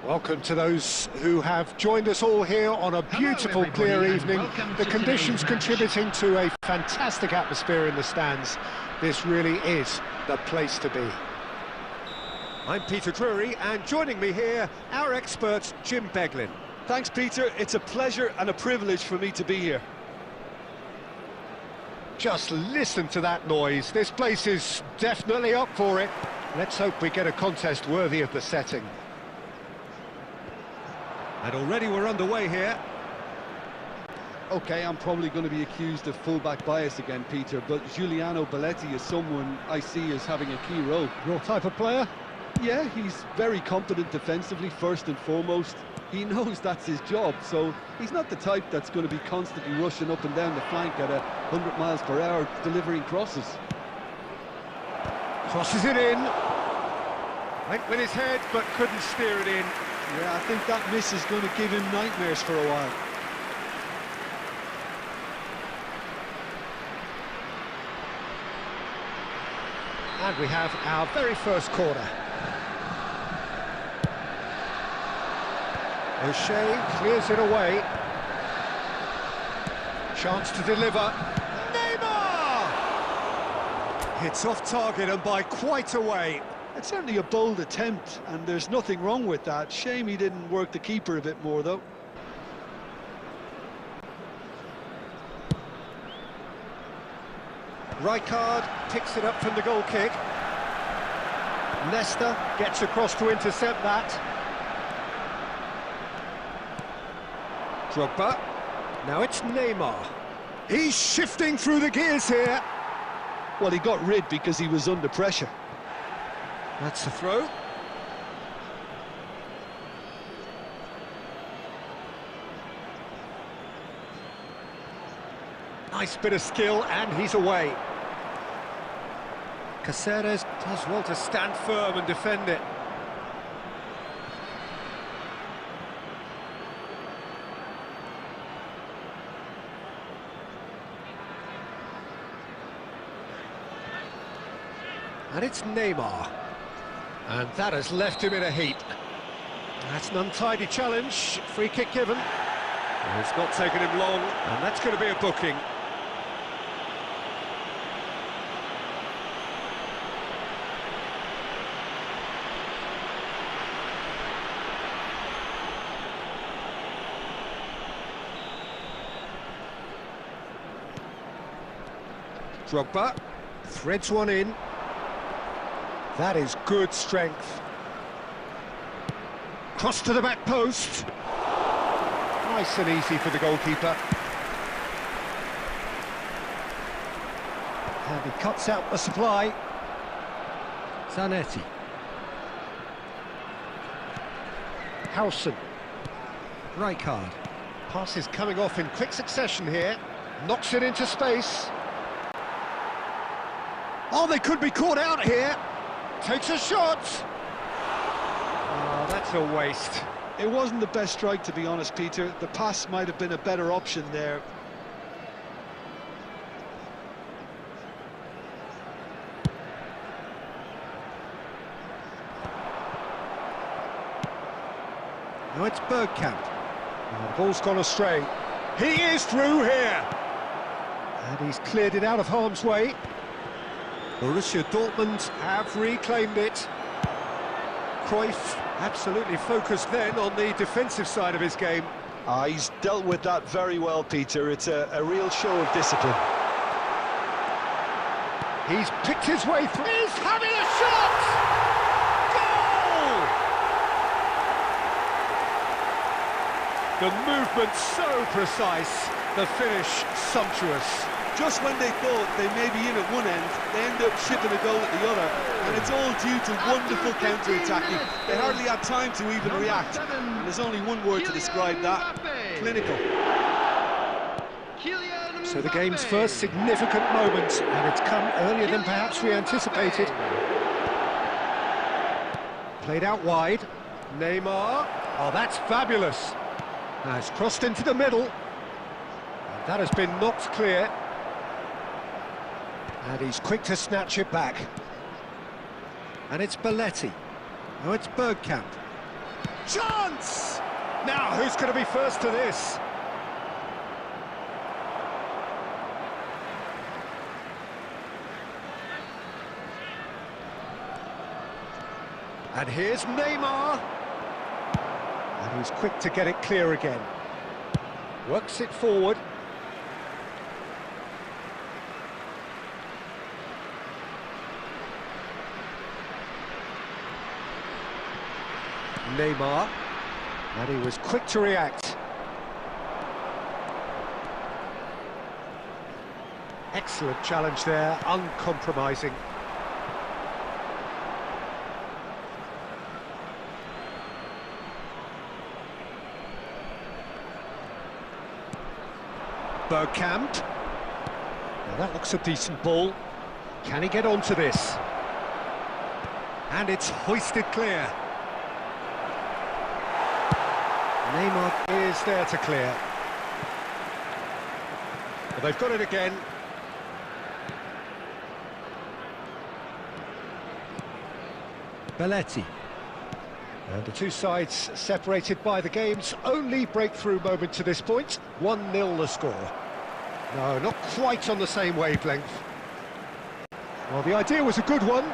Welcome to those who have joined us all here on a beautiful, clear evening. The conditions contributing to a fantastic atmosphere in the stands. This really is the place to be. I'm Peter Drury, and joining me here, our expert, Jim Beglin. Thanks, Peter. It's a pleasure and a privilege for me to be here. Just listen to that noise. This place is definitely up for it. Let's hope we get a contest worthy of the setting. And already we're underway here. Okay, I'm probably going to be accused of fullback bias again, Peter, but Giuliano Belletti is someone I see as having a key role. Your type of player? Yeah, he's very competent defensively, first and foremost. He knows that's his job, so he's not the type that's going to be constantly rushing up and down the flank at 100 miles per hour, delivering crosses. Crosses it in. Went with his head, but couldn't steer it in. Yeah, I think that miss is going to give him nightmares for a while. And we have our very first corner. O'Shea clears it away. Chance to deliver. Neymar! Hits off target and by quite a way. It's certainly a bold attempt, and there's nothing wrong with that. Shame he didn't work the keeper a bit more, though. Rijkaard picks it up from the goal kick. Leicester gets across to intercept that. Drogba. Now it's Neymar. He's shifting through the gears here. Well, he got rid because he was under pressure. That's a throw. Nice bit of skill, and he's away. Caceres does well to stand firm and defend it. And it's Neymar. And that has left him in a heap. That's an untidy challenge. Free kick given. And it's not taken him long, and that's going to be a booking. Drogba threads one in. That is good strength. Cross to the back post. Nice and easy for the goalkeeper. And he cuts out the supply. Zanetti. Howson. Rijkaard. Passes coming off in quick succession here. Knocks it into space. Oh, they could be caught out here. Takes a shot. Oh, that's a waste. It wasn't the best strike, to be honest, Peter. The pass might have been a better option there. Now it's Bergkamp. Oh, the ball's gone astray. He is through here. And he's cleared it out of harm's way. Borussia Dortmund have reclaimed it. Cruyff absolutely focused then on the defensive side of his game. He's dealt with that very well, Peter. It's a real show of discipline. He's picked his way through. He's having a shot! Goal! The movement so precise, the finish sumptuous. Just when they thought they may be in at one end, they end up shipping a goal at the other, and it's all due to wonderful counter-attacking. They hardly had time to even react, and there's only one word to describe that: clinical. So the game's first significant moment, and it's come earlier than perhaps we anticipated. Played out wide. Neymar. Oh, that's fabulous. Now it's crossed into the middle. And that has been knocked clear. And he's quick to snatch it back. And it's Belletti. Now it's Bergkamp. Chance! Now, who's going to be first to this? And here's Neymar. And he's quick to get it clear again. Works it forward. Neymar. And he was quick to react. Excellent challenge there, uncompromising. Bergkamp. Now that looks a decent ball. Can he get onto this? And it's hoisted clear. Neymar is there to clear. Well, they've got it again. Belletti. And the two sides separated by the game's only breakthrough moment to this point. 1-0 the score. No, not quite on the same wavelength. Well, the idea was a good one.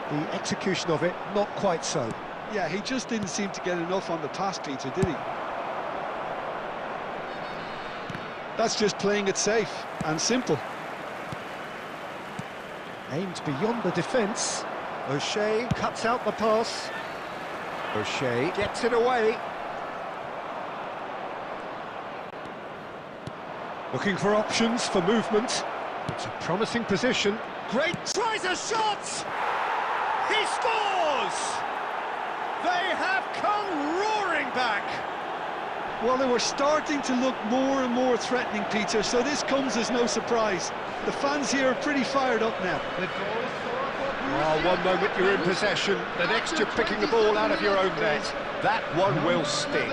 The execution of it, not quite so. Yeah, he just didn't seem to get enough on the pass, Peter, did he? That's just playing it safe and simple. Aimed beyond the defence. O'Shea cuts out the pass. O'Shea gets it away. Looking for options for movement. It's a promising position. Great, tries a shot! He scores! They have come roaring back! Well, they were starting to look more and more threatening, Peter, so this comes as no surprise. The fans here are pretty fired up now. Oh, one moment you're in possession, the next you're picking the ball out of your own net. That one will sting.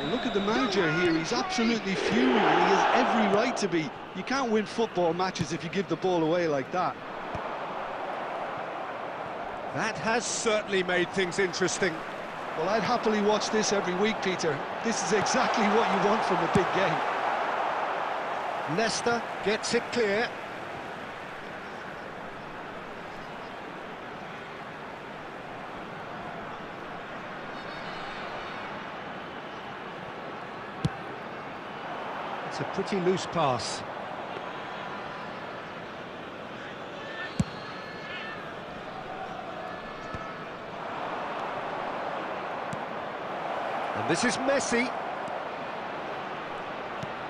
Look at the manager here, he's absolutely fuming, and he has every right to be. You can't win football matches if you give the ball away like that. That has certainly made things interesting. Well, I'd happily watch this every week, Peter. This is exactly what you want from a big game. Leicester gets it clear. It's a pretty loose pass. And this is Messi.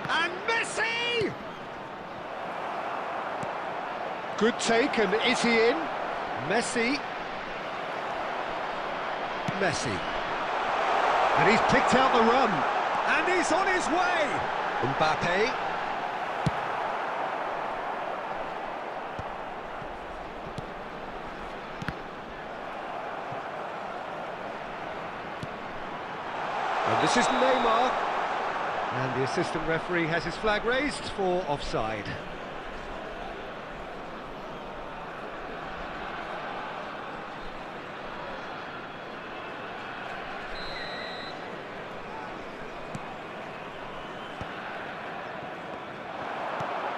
And Messi! Good take, and is he in? Messi. Messi. And he's picked out the run. And he's on his way. Mbappe. And this is Neymar. And the assistant referee has his flag raised for offside.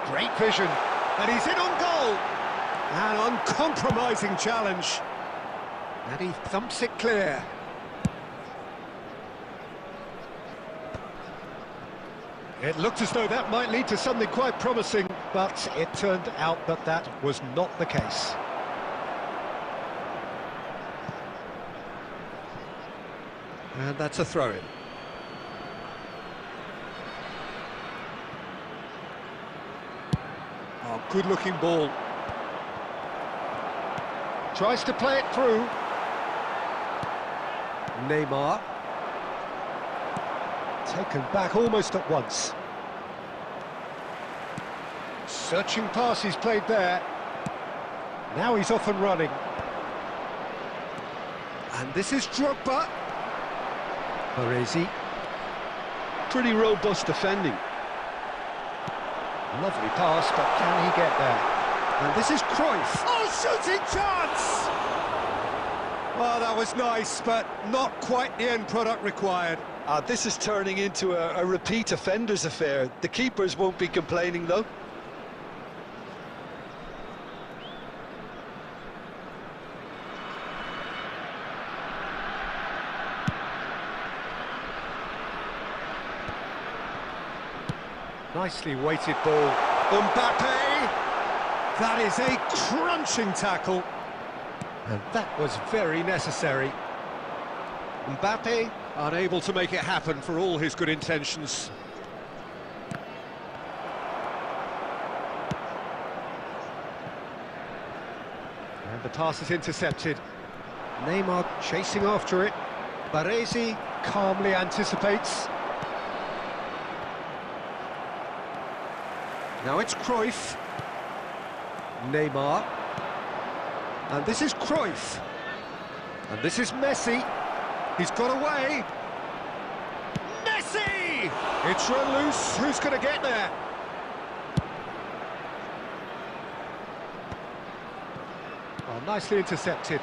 Great vision, and he's in on goal. An uncompromising challenge. And he thumps it clear. It looked as though that might lead to something quite promising, but it turned out that that was not the case. And that's a throw-in. Oh, good-looking ball. Tries to play it through. Neymar. Taken back almost at once. Searching pass he's played there. Now he's off and running. And this is Drogba. Baresi. Pretty robust defending. Lovely pass, but can he get there? And this is Cruyff. Oh, shooting chance! Well, that was nice, but not quite the end product required. This is turning into a repeat offenders affair. The keepers won't be complaining, though. Nicely weighted ball. Mbappe! That is a crunching tackle. And that was very necessary. Mbappe unable to make it happen for all his good intentions. And the pass is intercepted. Neymar chasing after it. Baresi calmly anticipates. Now it's Cruyff. Neymar. And this is Cruyff. And this is Messi. He's got away. Messi! It's run loose. Who's going to get there? Oh, nicely intercepted.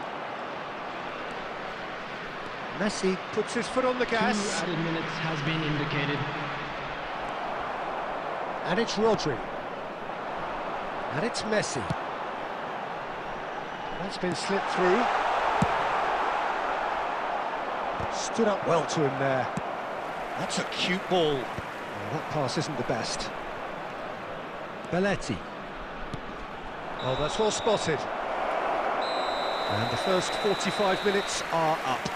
Messi puts his foot on the gas. 2 added minutes has been indicated. And it's Rodri. And it's Messi. That's been slipped through. Stood up well to him there. That's a cute ball. Oh, that pass isn't the best. Belletti. Oh, that's well spotted. And the first 45 minutes are up.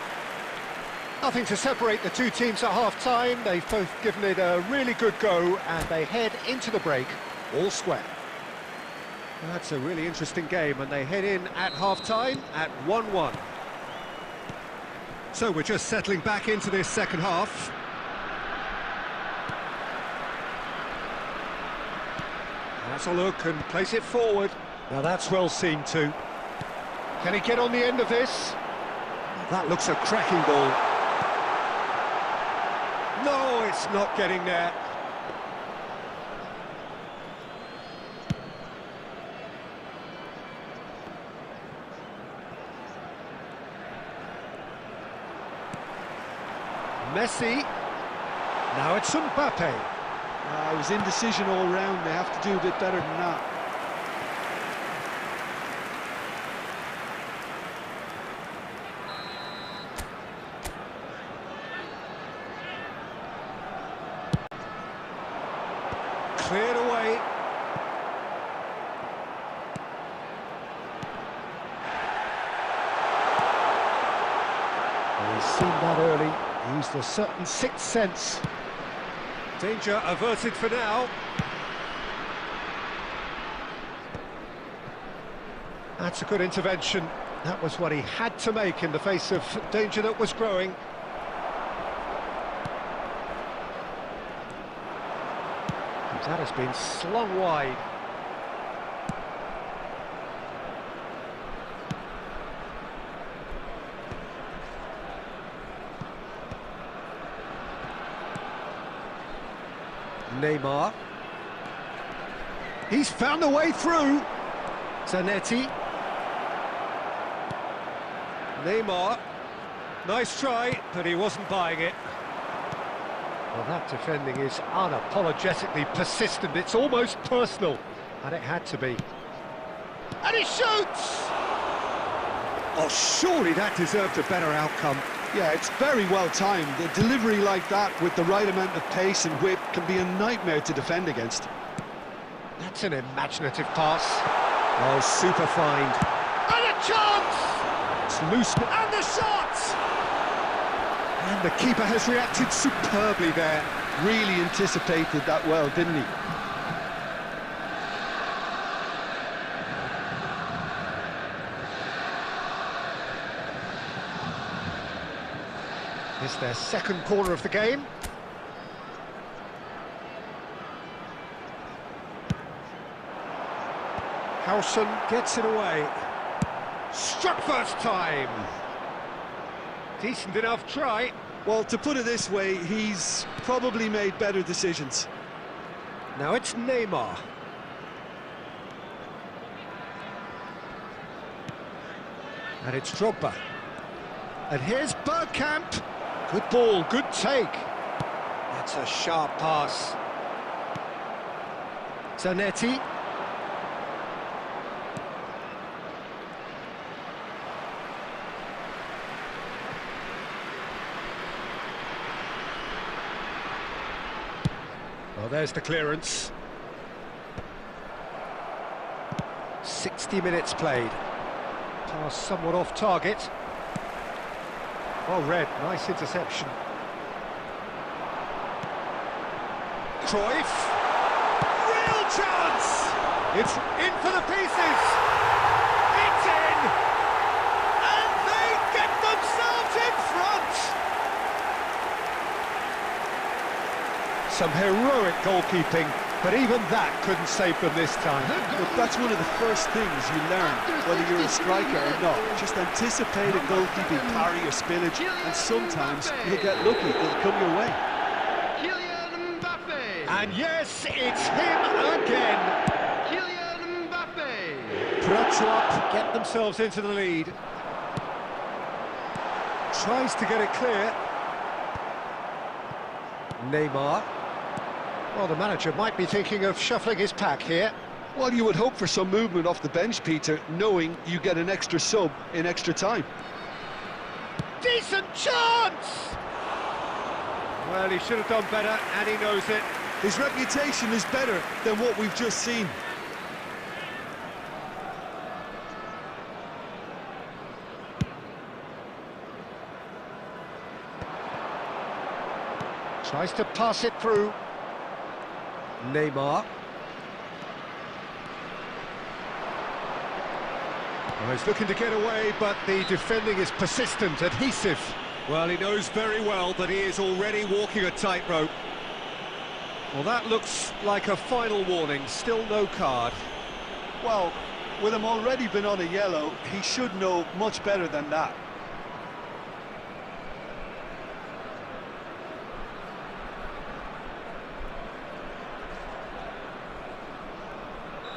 Nothing to separate the two teams at half-time. They've both given it a really good go, and they head into the break all square. That's a really interesting game, and they head in at half-time at 1-1. So we're just settling back into this second half. That's a look and place it forward. Now that's well seen too. Can he get on the end of this? That looks a cracking ball. No, it's not getting there. Messi. Now it's Mbappe. It was indecision all round. They have to do a bit better than that. Cleared away. Well, he's seen that early. Used a certain sixth sense. Danger averted for now. That's a good intervention. That was what he had to make in the face of danger that was growing. That has been slung wide. Neymar. He's found a way through. Zanetti. Neymar. Nice try, but he wasn't buying it. Well, that defending is unapologetically persistent. It's almost personal, and it had to be. And he shoots! Oh, surely that deserved a better outcome. Yeah, it's very well timed. A delivery like that with the right amount of pace and whip can be a nightmare to defend against. That's an imaginative pass. Oh, super find. And a chance! It's loose, and the shot! And the keeper has reacted superbly there. Really anticipated that well, didn't he? It's their second corner of the game. Howson gets it away. Struck first time. Decent enough try. Well, to put it this way, he's probably made better decisions. Now it's Neymar. And it's Drogba. And here's Bergkamp. Good ball, good take. That's a sharp pass. Zanetti. Well, there's the clearance. 60 minutes played. Pass somewhat off target. Well read, nice interception. Cruyff. Real chance! It's in for the pieces! It's in! And they get themselves in front! Some heroic goalkeeping, but even that couldn't save them this time. Look, that's one of the first things you learn, whether you're a striker or not. Just anticipate a goalkeeping parry or spillage, and sometimes you'll get lucky, it'll come your way. And yes, it's him again. Prachuap get themselves into the lead. Tries to get it clear. Neymar. Well, the manager might be thinking of shuffling his pack here. Well, you would hope for some movement off the bench, Peter, knowing you get an extra sub in extra time. Decent chance! Well, he should have done better, and he knows it. His reputation is better than what we've just seen. Tries to pass it through. Neymar. Well, he's looking to get away, but the defending is persistent, adhesive. Well, he knows very well that he is already walking a tightrope. Well, that looks like a final warning, still no card. Well, with him already been on a yellow, he should know much better than that.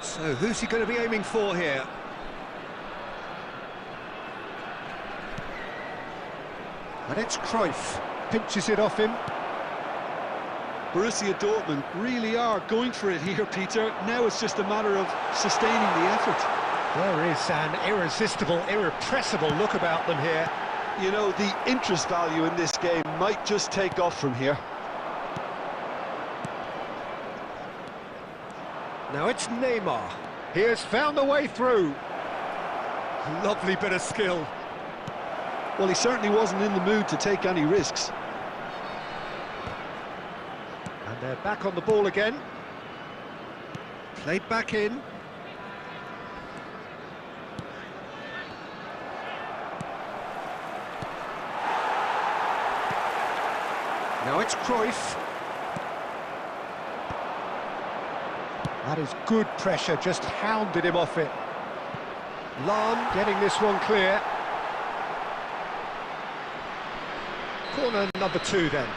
So, who's he going to be aiming for here? And it's Cruyff, pinches it off him. Borussia Dortmund really are going for it here, Peter. Now it's just a matter of sustaining the effort. There is an irresistible, irrepressible look about them here. You know, the interest value in this game might just take off from here. Now it's Neymar. He has found the way through. Lovely bit of skill. Well, he certainly wasn't in the mood to take any risks. And they're back on the ball again. Played back in. Now it's Cruyff. That is good pressure, just hounded him off it. Lan getting this one clear. Corner number 2 then.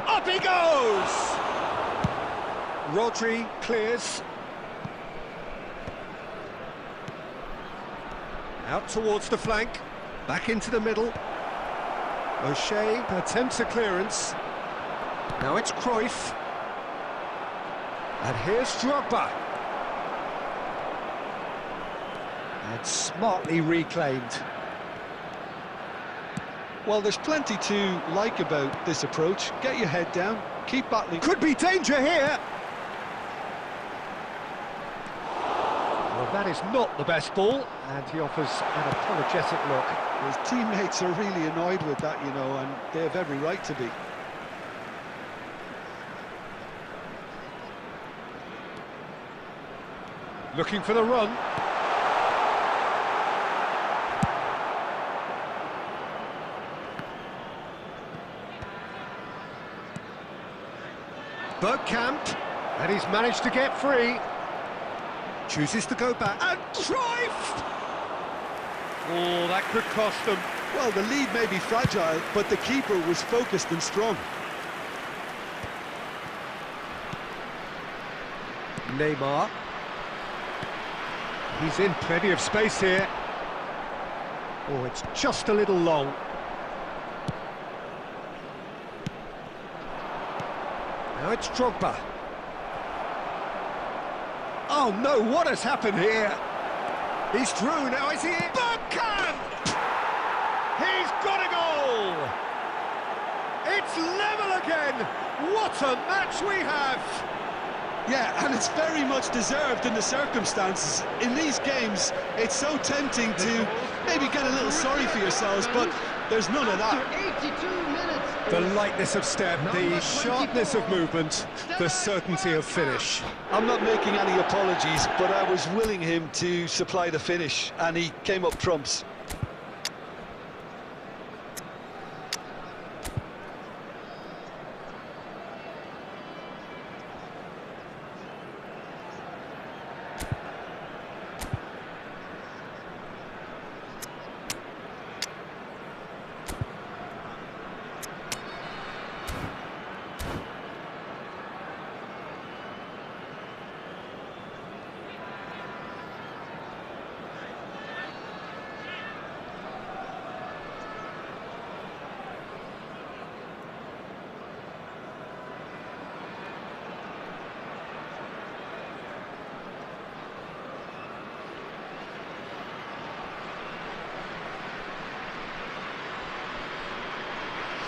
Up he goes! Rodri clears. Out towards the flank, back into the middle. O'Shea attempts a clearance. Now it's Cruyff. And here's Drogba. And smartly reclaimed. Well, there's plenty to like about this approach. Get your head down, keep battling. Could be danger here. Well, that is not the best ball, and he offers an apologetic look. His teammates are really annoyed with that, you know, and they have every right to be. Looking for the run. Bergkamp, and he's managed to get free. Chooses to go back, and Cruyff! Oh, that could cost them. Well, the lead may be fragile, but the keeper was focused and strong. Neymar. He's in plenty of space here. Oh, it's just a little long. Now it's Drogba. Oh no, what has happened here? He's through, now is he in? Bergkamp! He's got a goal! It's level again! What a match we have! Yeah, and it's very much deserved in the circumstances. In these games, it's so tempting to maybe get a little sorry for yourselves, but there's none of that. The lightness of step, the sharpness of movement, the certainty of finish. I'm not making any apologies, but I was willing him to supply the finish, and he came up trumps.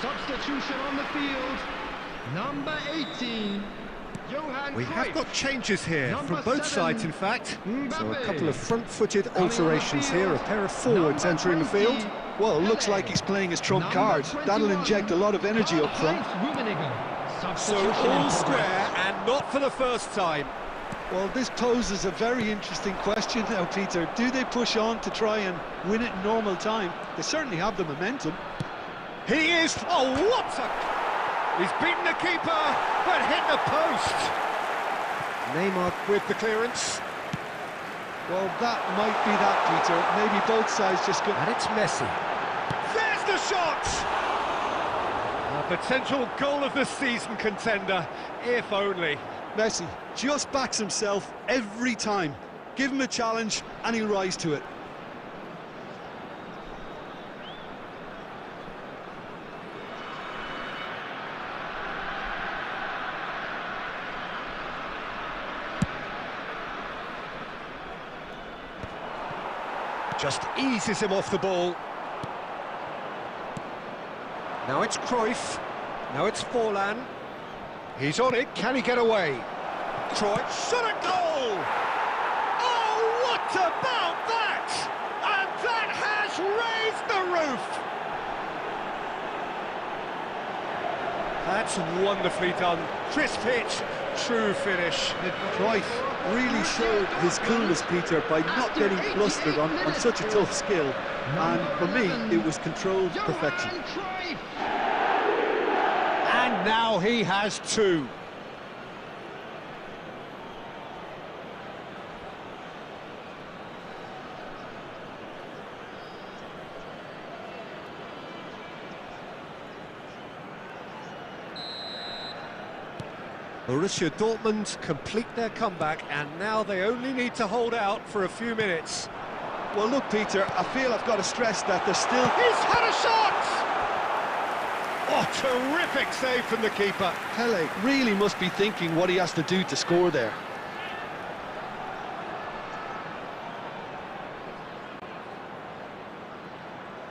Substitution on the field, number 18, We have got changes here from both sides, in fact. So a couple of front-footed on alterations the here, field, a pair of forwards entering the field. Well, it looks like he's playing his trump card. That'll inject a lot of energy up front. So all square, and not for the first time. Well, this poses a very interesting question now, Peter. Do they push on to try and win it in normal time? They certainly have the momentum. He is... Oh, what a... He's beaten the keeper, but hit the post. Neymar with the clearance. Well, that might be that, Peter. Maybe both sides just go... And it's Messi. There's the shot! A potential goal of the season contender, if only. Messi just backs himself every time. Give him a challenge and he'll rise to it. Just eases him off the ball. Now it's Cruyff. Now it's Forlan. He's on it. Can he get away? Cruyff shot a goal! Oh, what about that? And that has raised the roof! That's wonderfully done. Crisp hit, true finish. Cruyff really showed his coolness, Peter, by not getting flustered on such a tough skill. And for me, it was controlled perfection. And now he has two. Borussia Dortmund complete their comeback, and now they only need to hold out for a few minutes. Well, look, Peter, I feel I've got to stress that there's still... He's had a shot! Oh, terrific save from the keeper. Pele really must be thinking what he has to do to score there.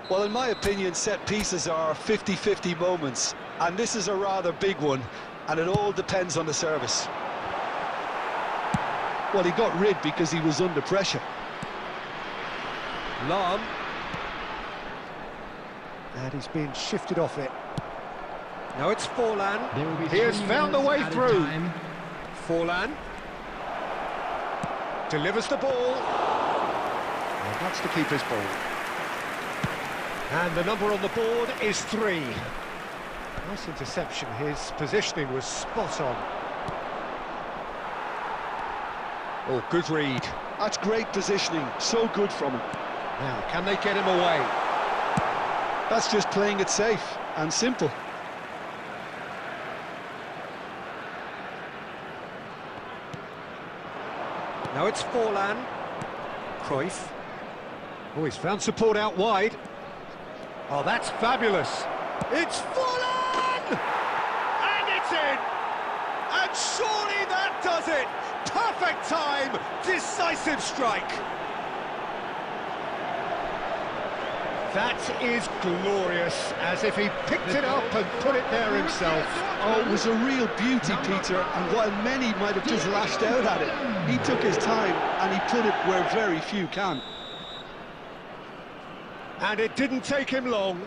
Well, in my opinion, set pieces are 50-50 moments, and this is a rather big one, and it all depends on the service. Well, he got rid because he was under pressure. Lahm. And he's being shifted off it. Now it's Forlan. He has found the way through. Forlan. Delivers the ball. And that's the keeper's ball. And the number on the board is 3. Nice interception. His positioning was spot on. Oh, good read. That's great positioning. So good from him. Now, can they get him away? That's just playing it safe and simple. Now it's Forlan. Cruyff. Oh, he's found support out wide. Oh, that's fabulous. It's Forlan! And it's in! And surely that does it! Perfect time! Decisive strike! That is glorious, as if he picked it up and put it there himself. Oh, it was a real beauty, Peter, and while many might have just lashed out at it, he took his time and he put it where very few can. And it didn't take him long.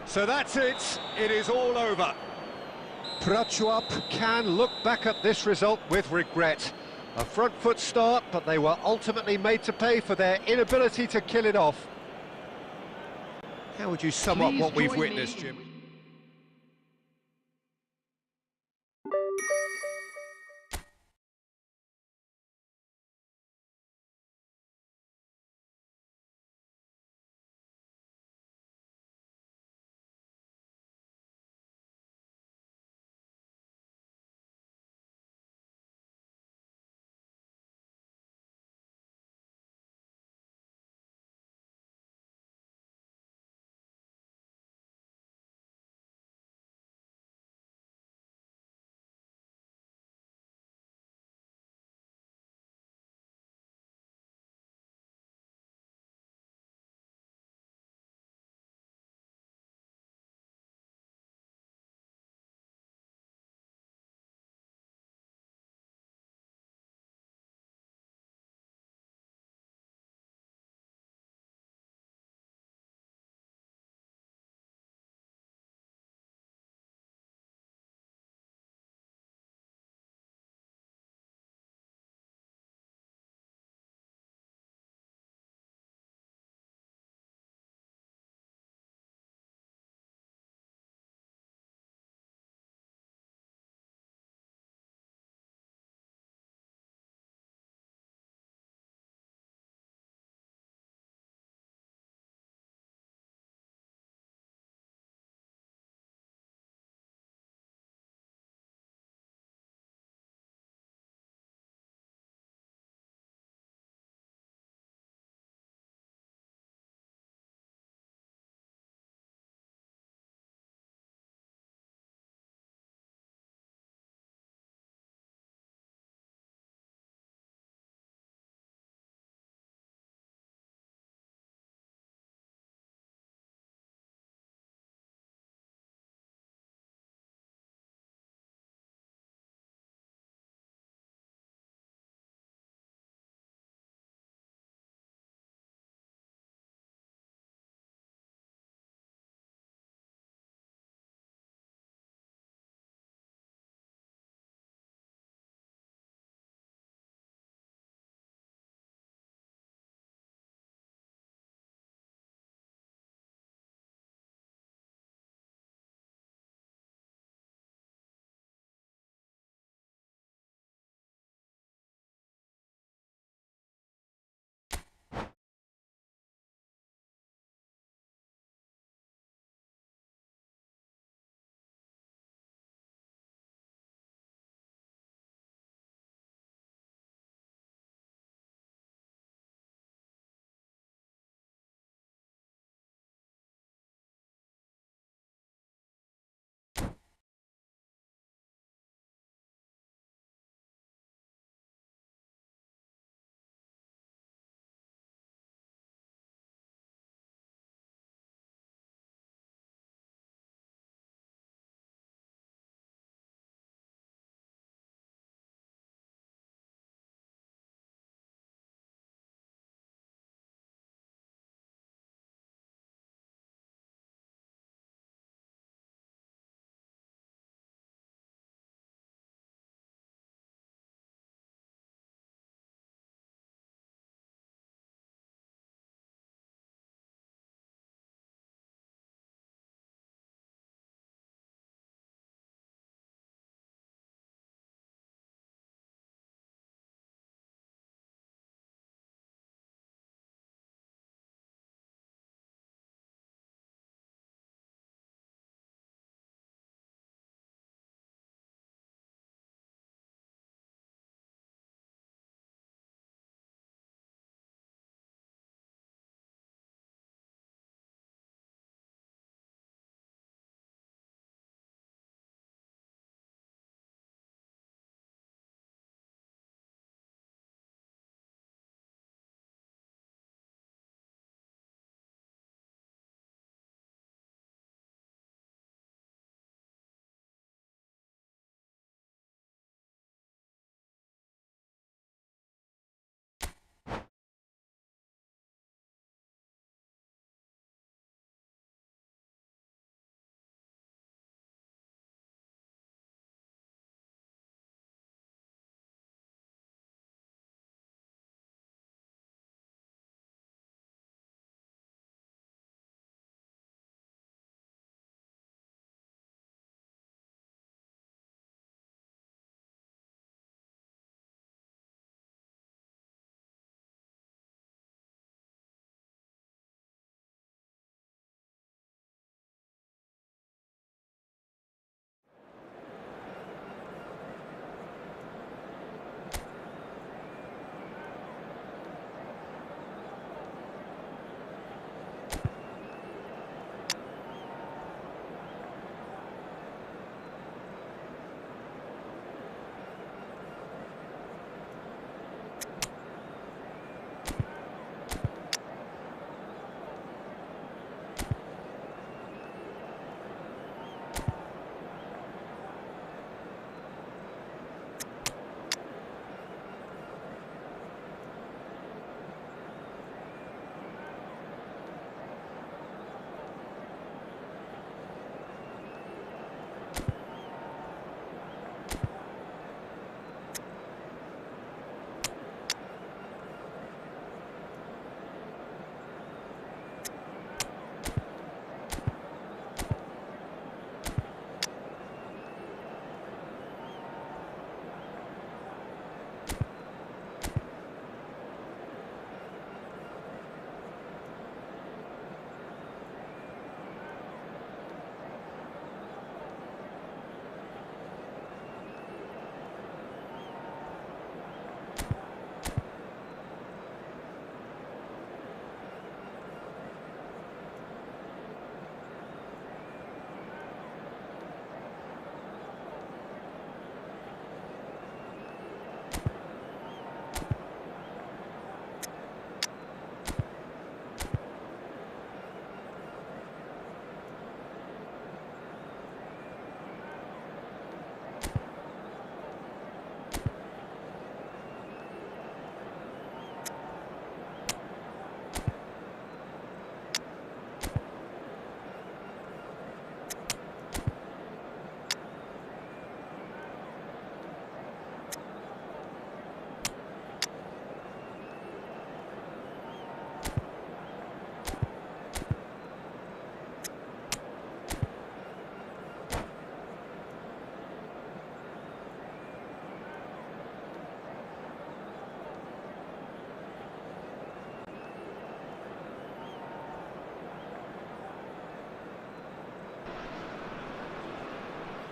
So that's it, it is all over. Prachuap can look back at this result with regret. A front foot start, but they were ultimately made to pay for their inability to kill it off. How would you sum up what we've witnessed, Jim?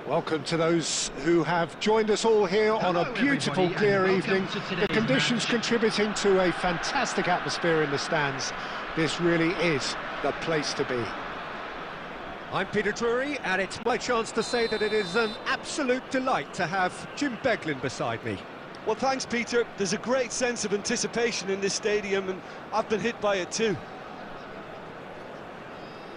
Welcome to those who have joined us all here on a beautiful, clear evening. The conditions contributing to a fantastic atmosphere in the stands. This really is the place to be. I'm Peter Drury, and it's my chance to say that it is an absolute delight to have Jim Beglin beside me. Well, thanks, Peter. There's a great sense of anticipation in this stadium, and I've been hit by it too.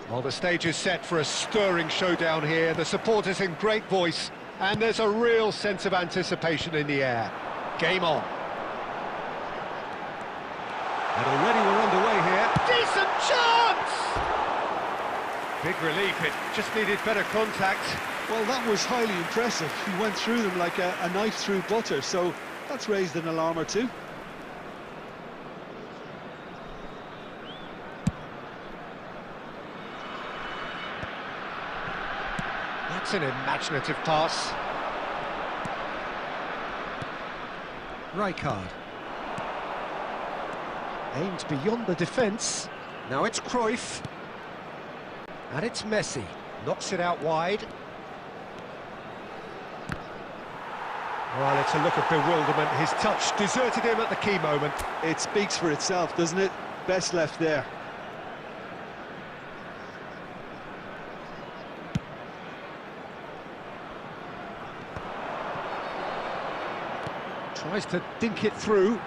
Well, the stage is set for a stirring showdown here. The supporters in great voice, and there's a real sense of anticipation in the air. Game on. And already we're underway here. Decent chance! Big relief, it just needed better contact. Well, that was highly impressive. He went through them like a knife through butter, so that's raised an alarm or two. That's an imaginative pass. Rijkaard. Aimed beyond the defence. Now it's Cruyff. And it's Messi. Knocks it out wide. Well, it's a look of bewilderment. His touch deserted him at the key moment. It speaks for itself, doesn't it? Best left there. Tries to dink it through.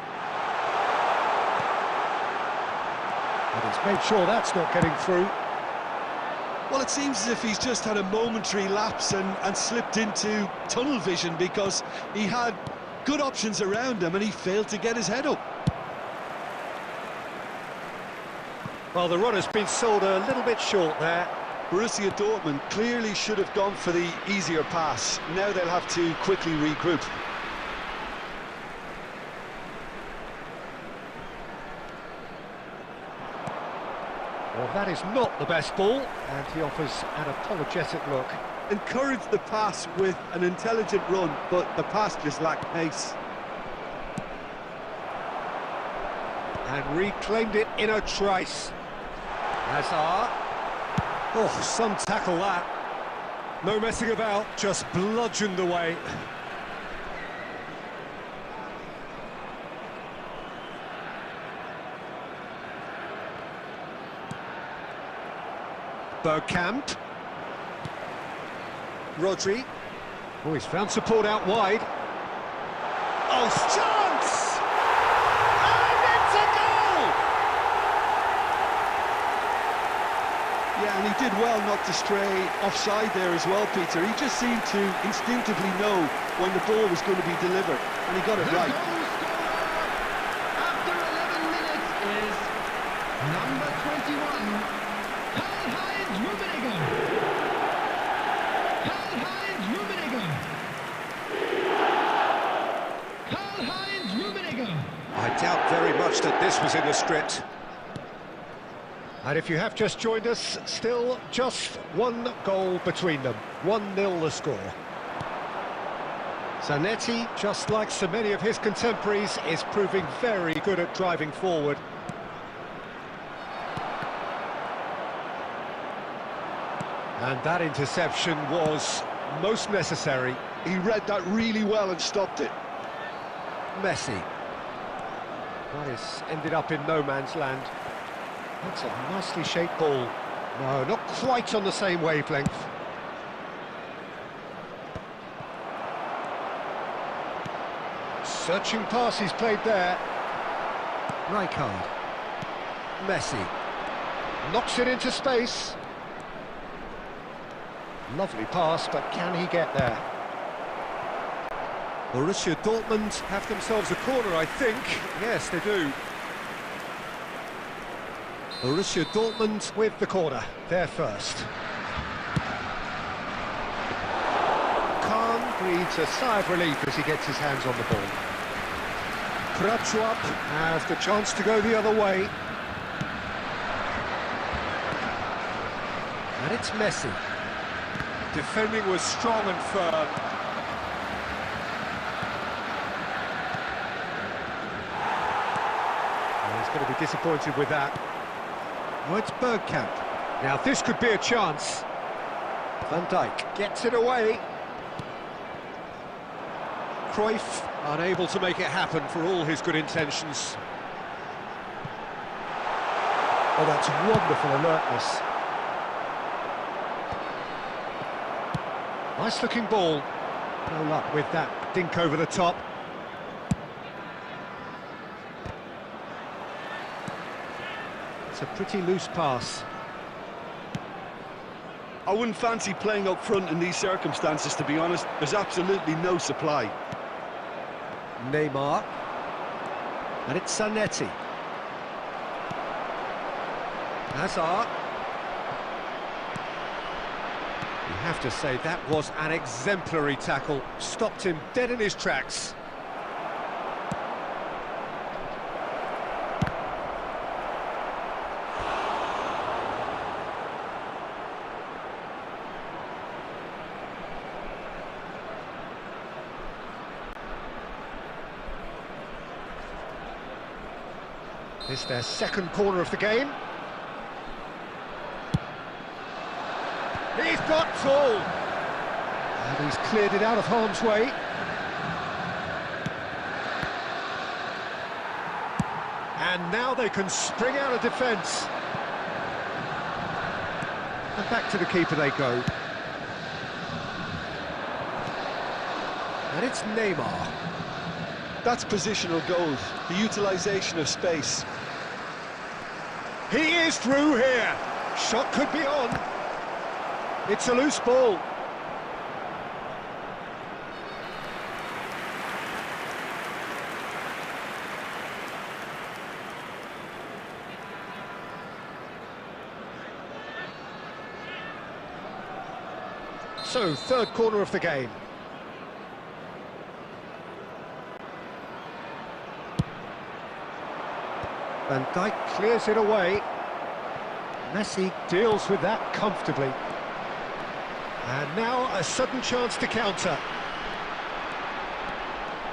And he's made sure that's not getting through. Well, it seems as if he's just had a momentary lapse and slipped into tunnel vision, because he had good options around him and he failed to get his head up. Well, the run has been sold a little bit short there. Borussia Dortmund clearly should have gone for the easier pass. Now they'll have to quickly regroup. Well, that is not the best ball, and he offers an apologetic look. Encouraged the pass with an intelligent run, but the pass just lacked pace. And reclaimed it in a trice. Hazard. Oh, some tackle that. No messing about, just bludgeoned away. Bergkamp. Rodri. Oh, he's found support out wide. Oh, chance! And it's a goal! Yeah, and he did well not to stray offside there as well, Peter. He just seemed to instinctively know when the ball was going to be delivered, and he got it right. After 11 minutes is number 21. I doubt very much that this was in the script. And if you have just joined us, still just one goal between them. 1-0 the score. Zanetti, just like so many of his contemporaries, is proving very good at driving forward. And that interception was most necessary. He read that really well and stopped it. Messi. That has ended up in no man's land. That's a nicely shaped ball. No, not quite on the same wavelength. Searching pass he's played there. Rijkaard. Messi. Knocks it into space. Lovely pass, but can he get there? Borussia Dortmund have themselves a corner, I think. Yes, they do. Borussia Dortmund with the corner. They're first. Khan breathes a sigh of relief as he gets his hands on the ball. Kratchwap has the chance to go the other way. And it's Messi. Defending was strong and firm. Going to be disappointed with that. Oh, it's Bergkamp. Now this could be a chance. Van Dijk gets it away. Cruyff, unable to make it happen for all his good intentions. Oh, that's wonderful alertness. Nice-looking ball. No luck with that dink over the top. It's a pretty loose pass. I wouldn't fancy playing up front in these circumstances, to be honest. There's absolutely no supply. Neymar. And it's Zanetti. Hazard. You have to say that was an exemplary tackle. Stopped him dead in his tracks. This is their second corner of the game. He's got tall. And he's cleared it out of harm's way. And now they can spring out of defence. And back to the keeper they go. And it's Neymar. That's positional goals, the utilisation of space. He is through here. Shot could be on. It's a loose ball. So, third corner of the game. Van Dijk clears it away. Messi deals with that comfortably. And now a sudden chance to counter.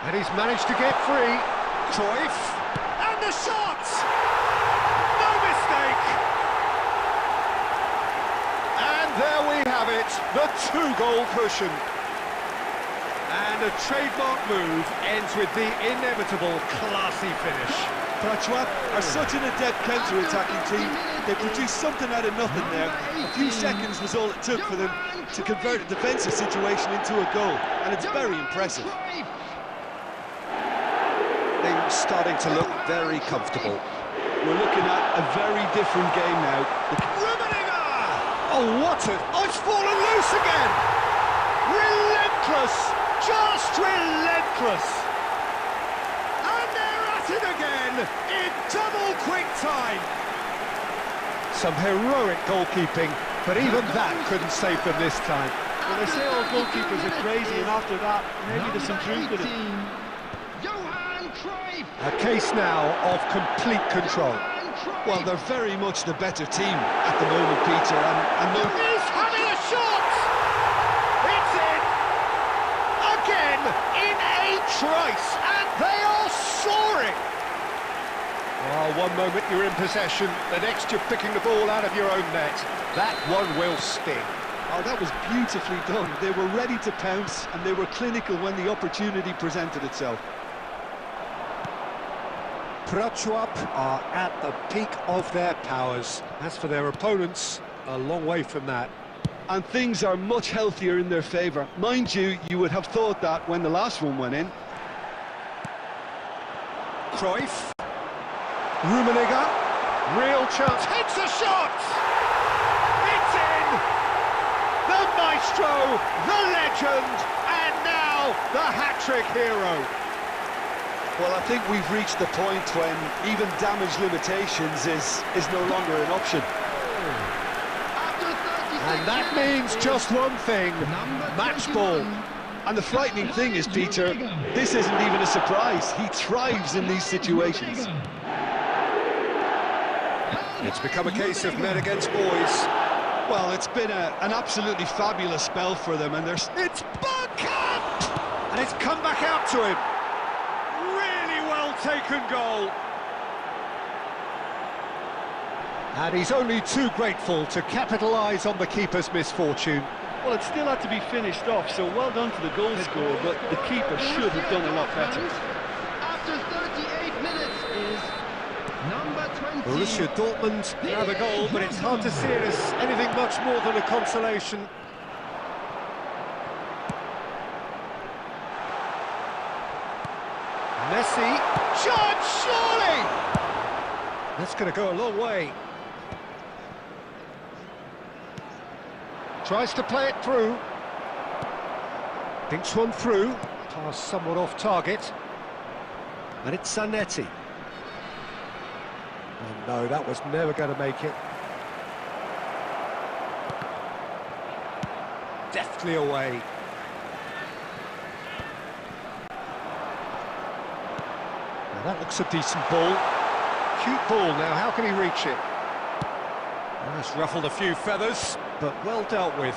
And he's managed to get free. Cruyff. And the shot! No mistake! And there we have it, the two-goal cushion. And a trademark move ends with the inevitable classy finish. Prachuap are such an adept counter-attacking team. They produced something out of nothing there. A few seconds was all it took for them to convert a defensive situation into a goal, and it's very impressive. Things starting to look very comfortable. We're looking at a very different game now. Oh, what a... Oh, it's fallen loose again! Relentless! Just relentless! And they're at it again, in double quick time! Some heroic goalkeeping, but even that couldn't save them this time. Well, they say all goalkeepers are crazy, and after that, maybe there's some truth in it. A case now of complete control. Well, they're very much the better team at the moment, Peter, and he's having a shot! It's in! Again, in a trice, and they are soaring! Oh, one moment you're in possession, the next you're picking the ball out of your own net. That one will sting. Oh, that was beautifully done. They were ready to pounce, and they were clinical when the opportunity presented itself. Prachuap are at the peak of their powers. As for their opponents, a long way from that. And things are much healthier in their favour. Mind you, you would have thought that when the last one went in. Cruyff. Rummenigge. Real chance. Takes a shot! It's in! The maestro, the legend, and now the hat-trick hero. Well, I think we've reached the point when even damage limitations is no longer an option. And that means just one thing, match ball. And the frightening thing is, Peter, this isn't even a surprise. He thrives in these situations. It's become a case of men against boys. Well, it's been an absolutely fabulous spell for them, and there's... It's Bergkamp! And it's come back out to him. Really well taken goal. And he's only too grateful to capitalise on the keeper's misfortune. Well, it still had to be finished off, so well done to the goal scorer, but the keeper should have done a lot better. After 38 minutes is number 20. Borussia Dortmund have a goal, but it's hard to see it as anything much more than a consolation. Messi, shot, surely! That's going to go a long way. Tries to play it through. Thinks one through. Pass somewhat off target. And it's Zanetti. Oh no, that was never going to make it. Deftly away. Now that looks a decent ball. Cute ball now, how can he reach it? Well, it's ruffled a few feathers, but well dealt with.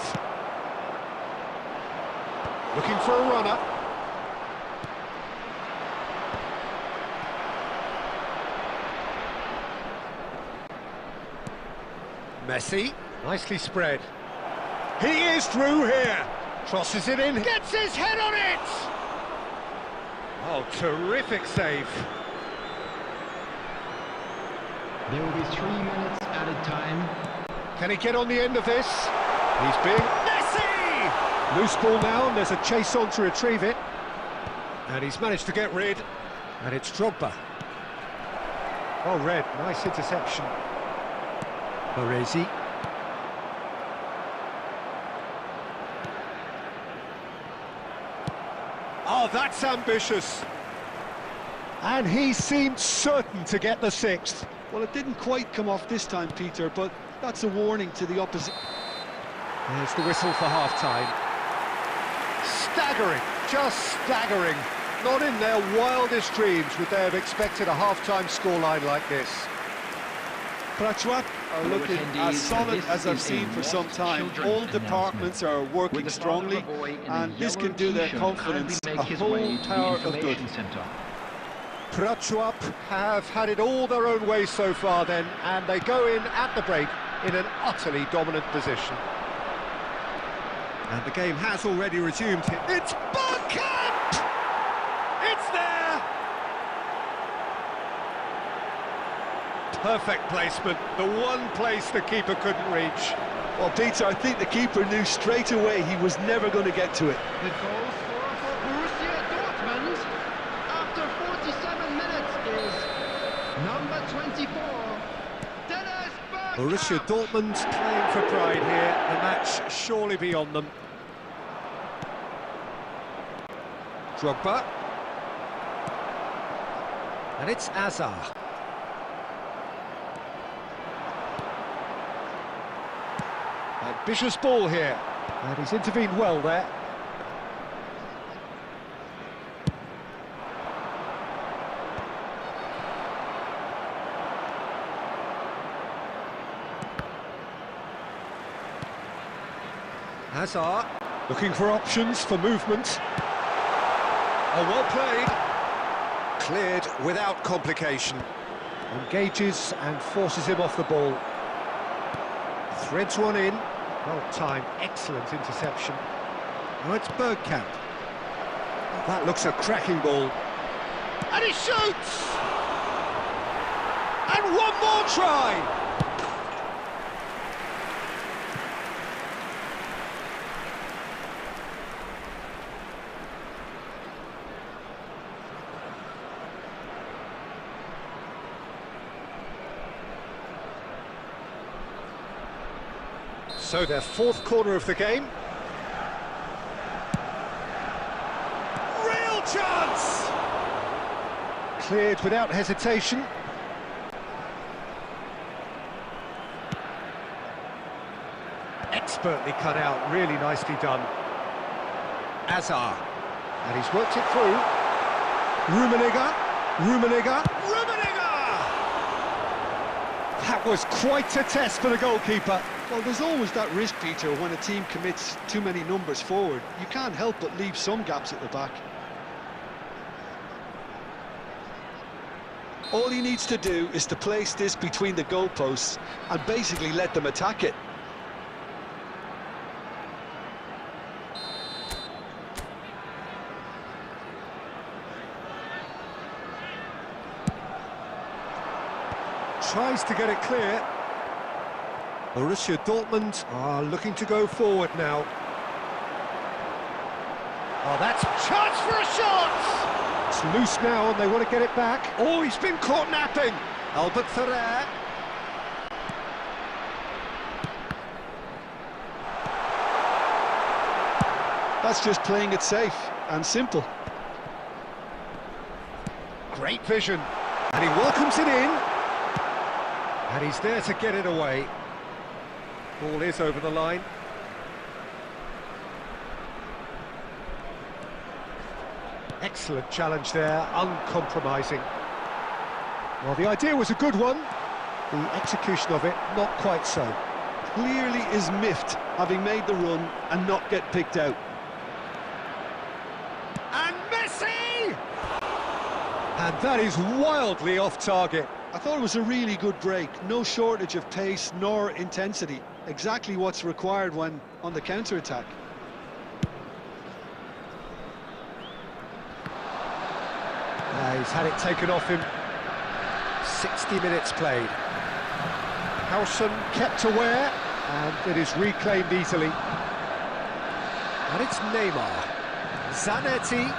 Looking for a runner. Messi, nicely spread. He is through here. Crosses it in, gets his head on it! Oh, terrific save. There will be 3 minutes added time. Can he get on the end of this? He's being... Messi! Loose ball now, and there's a chase on to retrieve it. And he's managed to get rid. And it's Drogba. Oh, Red, nice interception. Baresi. Oh, that's ambitious. And he seemed certain to get the sixth. Well, it didn't quite come off this time, Peter, but that's a warning to the opposition. There's the whistle for half-time. Staggering, just staggering. Not in their wildest dreams would they have expected a half-time scoreline like this. Prachuap are looking as solid as I've seen for some time. All departments are working strongly, and this can do their confidence a whole power of good. Prachuap have had it all their own way so far then, and they go in at the break in an utterly dominant position. And the game has already resumed here. It's Bergkamp! It's there! Perfect placement, the one place the keeper couldn't reach. Well, Peter, I think the keeper knew straight away he was never going to get to it. The goal scorer for Borussia Dortmund after 47 minutes is number 24, Dennis Bergkamp. Borussia Dortmund playing for pride here, the match surely beyond them. Drogba. And it's Azar. Ambitious ball here, and he's intervened well there. Hazard, looking for options for movement. Oh, well played. Cleared without complication. Engages and forces him off the ball. Threads one in. Well timed, excellent interception. Now it's Bergkamp. Oh, that looks a cracking ball. And he shoots! And one more try! So their fourth corner of the game. Real chance! Cleared without hesitation. Expertly cut out, really nicely done. Azar. And he's worked it through. Rummenigge. That was quite a test for the goalkeeper. Well, there's always that risk, Peter, when a team commits too many numbers forward. You can't help but leave some gaps at the back. All he needs to do is to place this between the goalposts and basically let them attack it. Tries to get it clear. Borussia Dortmund are looking to go forward now. Oh, that's a chance for a shot! It's loose now and they want to get it back. Oh, he's been caught napping. Albert Ferrer. That's just playing it safe and simple. Great vision. And he welcomes it in. And he's there to get it away. Ball is over the line. Excellent challenge there, uncompromising. Well, the idea was a good one. The execution of it, not quite so. Clearly is miffed, having made the run and not get picked out. And Messi! And that is wildly off target. I thought it was a really good break. No shortage of pace nor intensity. Exactly what's required when on the counter-attack. He's had it taken off him. 60 minutes played. Howson kept aware, and it is reclaimed easily. And it's Neymar. Zanetti,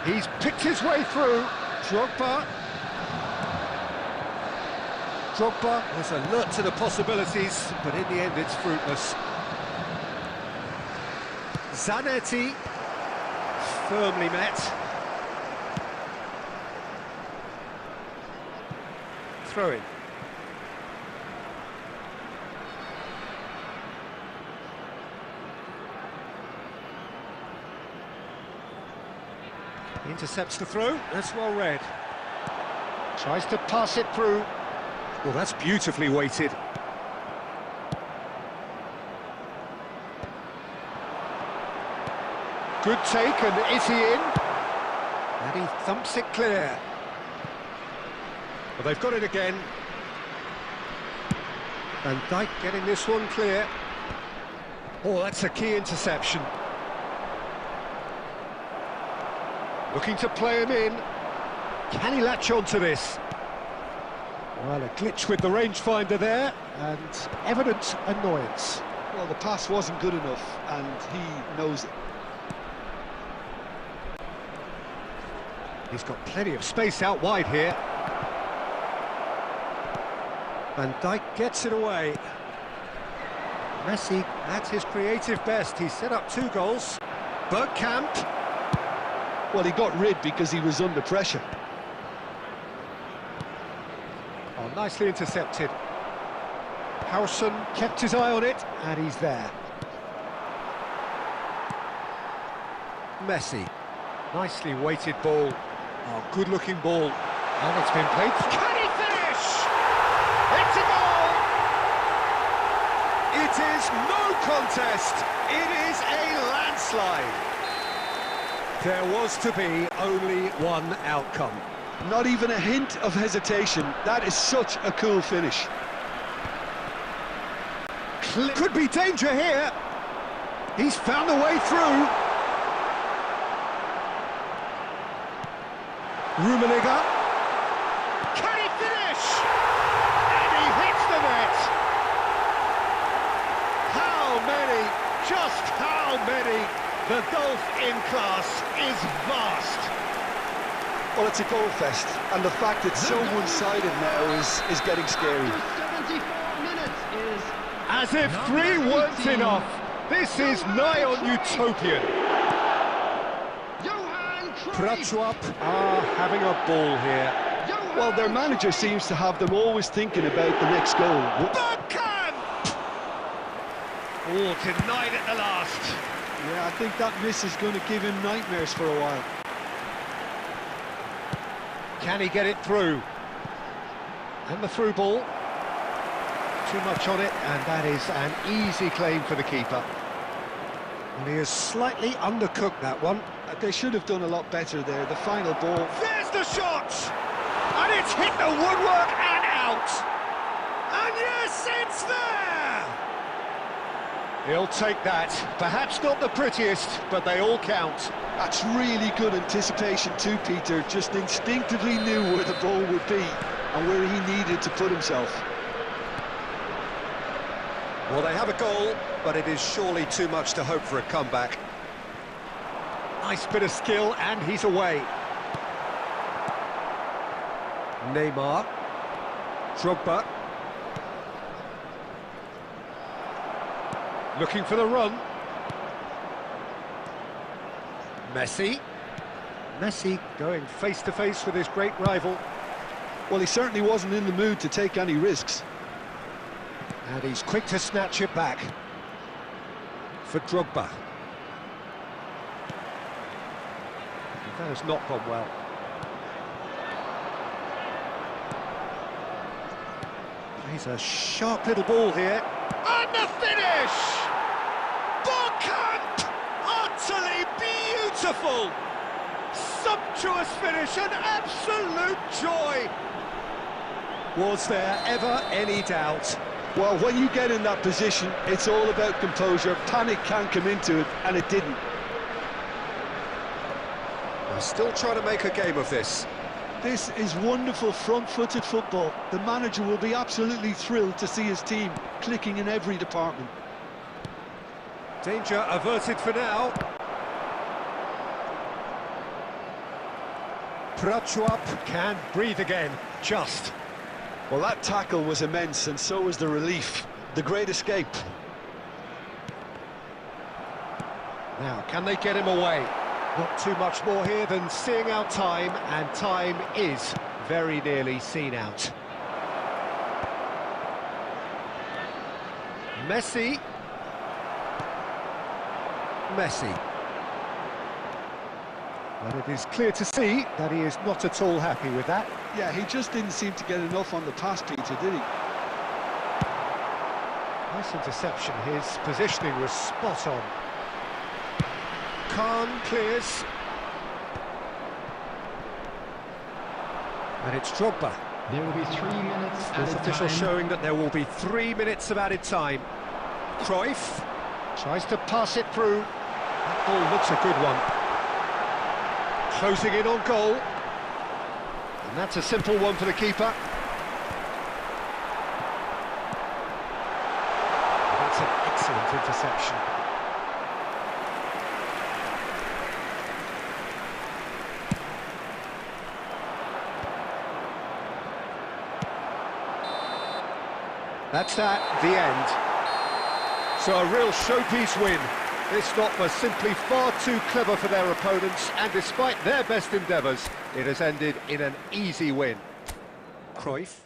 he's picked his way through. Drogba was alert to the possibilities, but in the end it's fruitless. Zanetti, firmly met. Throw in. Intercepts the throw, that's well read. Tries to pass it through. Well, that's beautifully weighted. Good take, and is he in? And he thumps it clear. Well, they've got it again. Van Dijk getting this one clear. Oh, that's a key interception. Looking to play him in. Can he latch on to this? Well, a glitch with the rangefinder there, and evident annoyance. Well, the pass wasn't good enough, and he knows it. He's got plenty of space out wide here. Van Dijk gets it away. Messi at his creative best. He's set up 2 goals. Bergkamp. Well, he got rid because he was under pressure. Oh, nicely intercepted. Howson kept his eye on it, and he's there. Messi. Nicely weighted ball. Oh, good-looking ball. And it's been played. Can he finish? It's a goal! It is no contest. It is a landslide. There was to be only one outcome. Not even a hint of hesitation. That is such a cool finish. Could be danger here. He's found a way through. Rummenigge. Can he finish? And he hits the net. How many? Just how many? The gulf in class is vast. Well, it's a goal fest, and the fact it's so one-sided now is getting scary. 74 minutes is... As if 3 weren't enough. This is nigh on utopian. Prachuap are having a ball here. Well, their manager seems to have them always thinking about the next goal. Bergkamp! Oh, denied at the last. Yeah, I think that miss is going to give him nightmares for a while. Can he get it through? And the through ball. Too much on it, and that is an easy claim for the keeper. And he has slightly undercooked that one. They should have done a lot better there. The final ball. There's the shot! And it's hit the woodwork and out. And yes, it's there! He'll take that. Perhaps not the prettiest, but they all count. That's really good anticipation too, Peter. Just instinctively knew where the ball would be and where he needed to put himself. Well, they have a goal, but it is surely too much to hope for a comeback. Nice bit of skill, and he's away. Neymar. Drogba. Looking for the run. Messi. Messi going face-to-face with his great rival. Well, he certainly wasn't in the mood to take any risks. And he's quick to snatch it back. For Drogba. That has not gone well. He's a sharp little ball here. And the finish! Bergkamp! Utterly beautiful! Sumptuous finish, an absolute joy! Was there ever any doubt? Well, when you get in that position, it's all about composure. Panic can't come into it, and it didn't. They're still trying to make a game of this. This is wonderful front-footed football. The manager will be absolutely thrilled to see his team clicking in every department. Danger averted for now. Prachuap can breathe again, just. Well, that tackle was immense, and so was the relief. The great escape. Now, can they get him away? Not too much more here than seeing out time, and time is very nearly seen out. Messi. But it is clear to see that he is not at all happy with that. Yeah, he just didn't seem to get enough on the pass, Peter, did he? Nice interception. His positioning was spot on. Khan clears. And it's Drogba. There will be 3 minutes This added official time. showing that there will be 3 minutes of added time. Cruyff tries to pass it through. That ball looks a good one. Closing in on goal. And that's a simple one for the keeper. That's an excellent interception. That's that, the end. So a real showpiece win. This lot was simply far too clever for their opponents, and despite their best endeavours, it has ended in an easy win. Cruyff.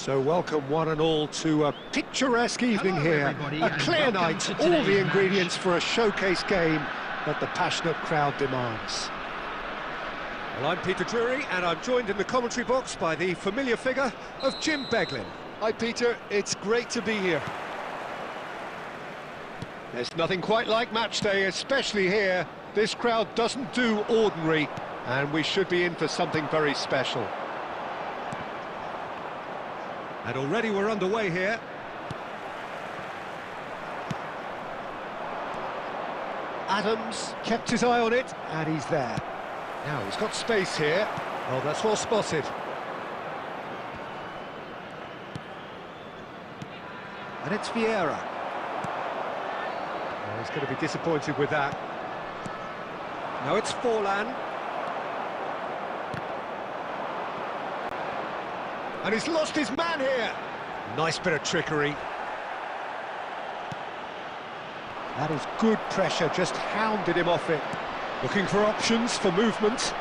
So welcome one and all to a picturesque evening here. A clear night, all the ingredients for a showcase game that the passionate crowd demands. Well, I'm Peter Drury, and I'm joined in the commentary box by the familiar figure of Jim Beglin. Hi Peter, it's great to be here. There's nothing quite like match day, especially here. This crowd doesn't do ordinary, and we should be in for something very special. And already we're underway here. Adams kept his eye on it, and he's there. Now he's got space here. Oh, that's well spotted. And it's Vieira. Oh, he's going to be disappointed with that. Now it's Forlan. And he's lost his man here. Nice bit of trickery. That is good pressure, just hounded him off it. Looking for options for movement.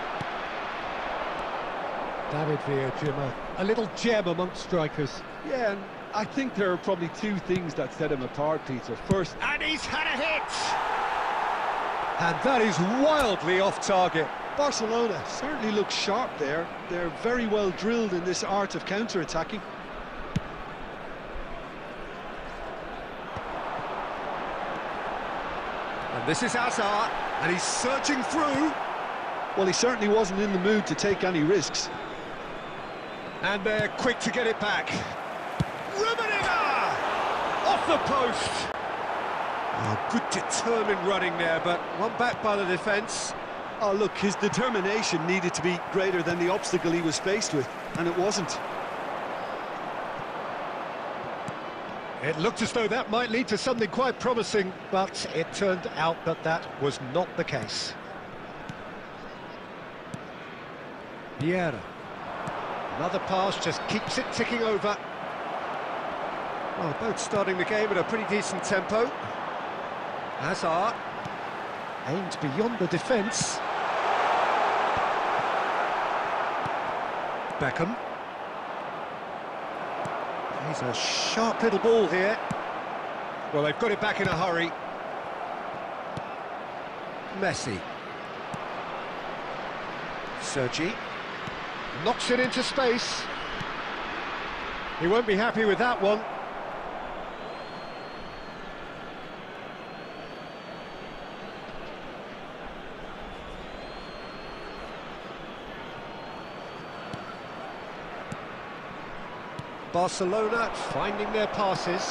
David Villa, Jim, a little gem amongst strikers. Yeah, and I think there are probably two things that set him apart, Peter. First... And he's had a hit! And that is wildly off target. Barcelona certainly looks sharp there. They're very well drilled in this art of counter-attacking. And this is Hazard, and he's searching through. Well, he certainly wasn't in the mood to take any risks. And they're quick to get it back. Rummenigge! Off the post! Oh, good determined running there, but one back by the defence. Oh, look, his determination needed to be greater than the obstacle he was faced with, and it wasn't. It looked as though that might lead to something quite promising, but it turned out that that was not the case. Vieira. Another pass just keeps it ticking over. Well, both starting the game at a pretty decent tempo. Hazard aimed beyond the defence. Beckham. He's a sharp little ball here. Well, they've got it back in a hurry. Messi. Sergi. Knocks it into space. He won't be happy with that one. Barcelona finding their passes.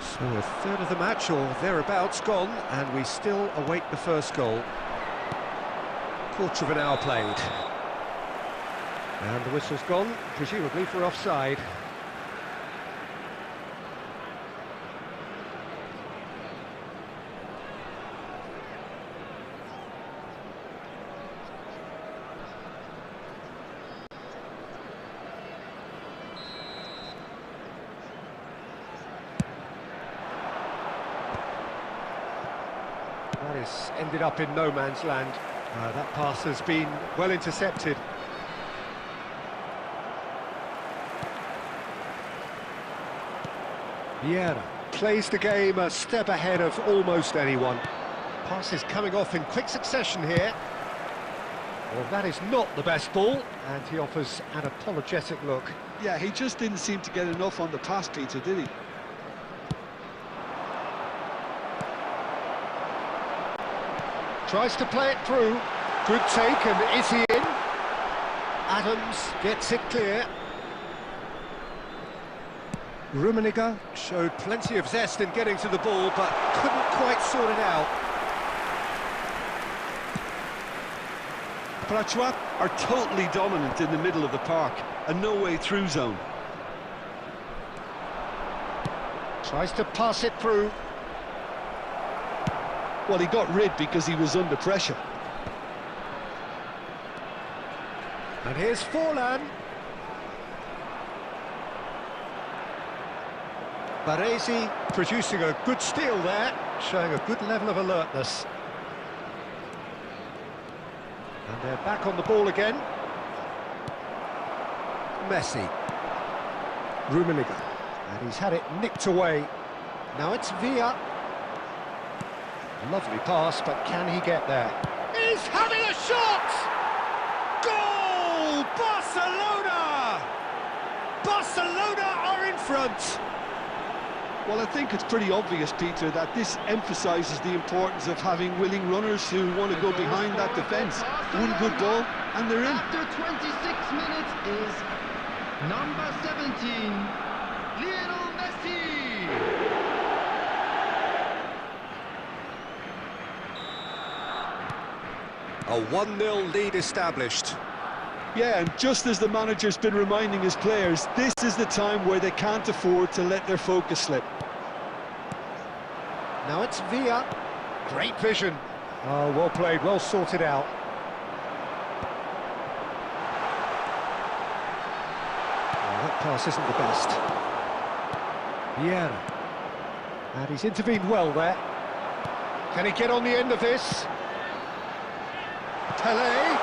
So a third of the match or thereabouts gone, and we still await the first goal. Quarter of an hour played. And the whistle's gone, presumably for offside. That has ended up in no man's land. That pass has been well intercepted. Vieira plays the game a step ahead of almost anyone. Passes coming off in quick succession here. Well, that is not the best ball, and he offers an apologetic look. Yeah, he just didn't seem to get enough on the pass, Peter, did he? Tries to play it through. Good take, and is he in? Adams gets it clear. Rummenigge showed plenty of zest in getting to the ball, but couldn't quite sort it out. Prachuap are totally dominant in the middle of the park, a no-way through zone. Tries to pass it through. Well, he got rid because he was under pressure. And here's Forlan. Baresi producing a good steal there, showing a good level of alertness. And they're back on the ball again. Messi. Rummenigge. And he's had it nicked away. Now it's Villa. Lovely pass, but can he get there? He's having a shot! Goal! Barcelona! Barcelona are in front! Well, I think it's pretty obvious, Peter, that this emphasises the importance of having willing runners who want to go behind that defence. One good ball, and they're in. After 26 minutes is number 17, Lionel Messi. A 1-0 lead established. Yeah, and just as the manager's been reminding his players, this is the time where they can't afford to let their focus slip. Now it's Villa. Great vision. Oh, well played, well sorted out. Oh, that pass isn't the best. Vieira. And he's intervened well there. Can he get on the end of this? Pelé.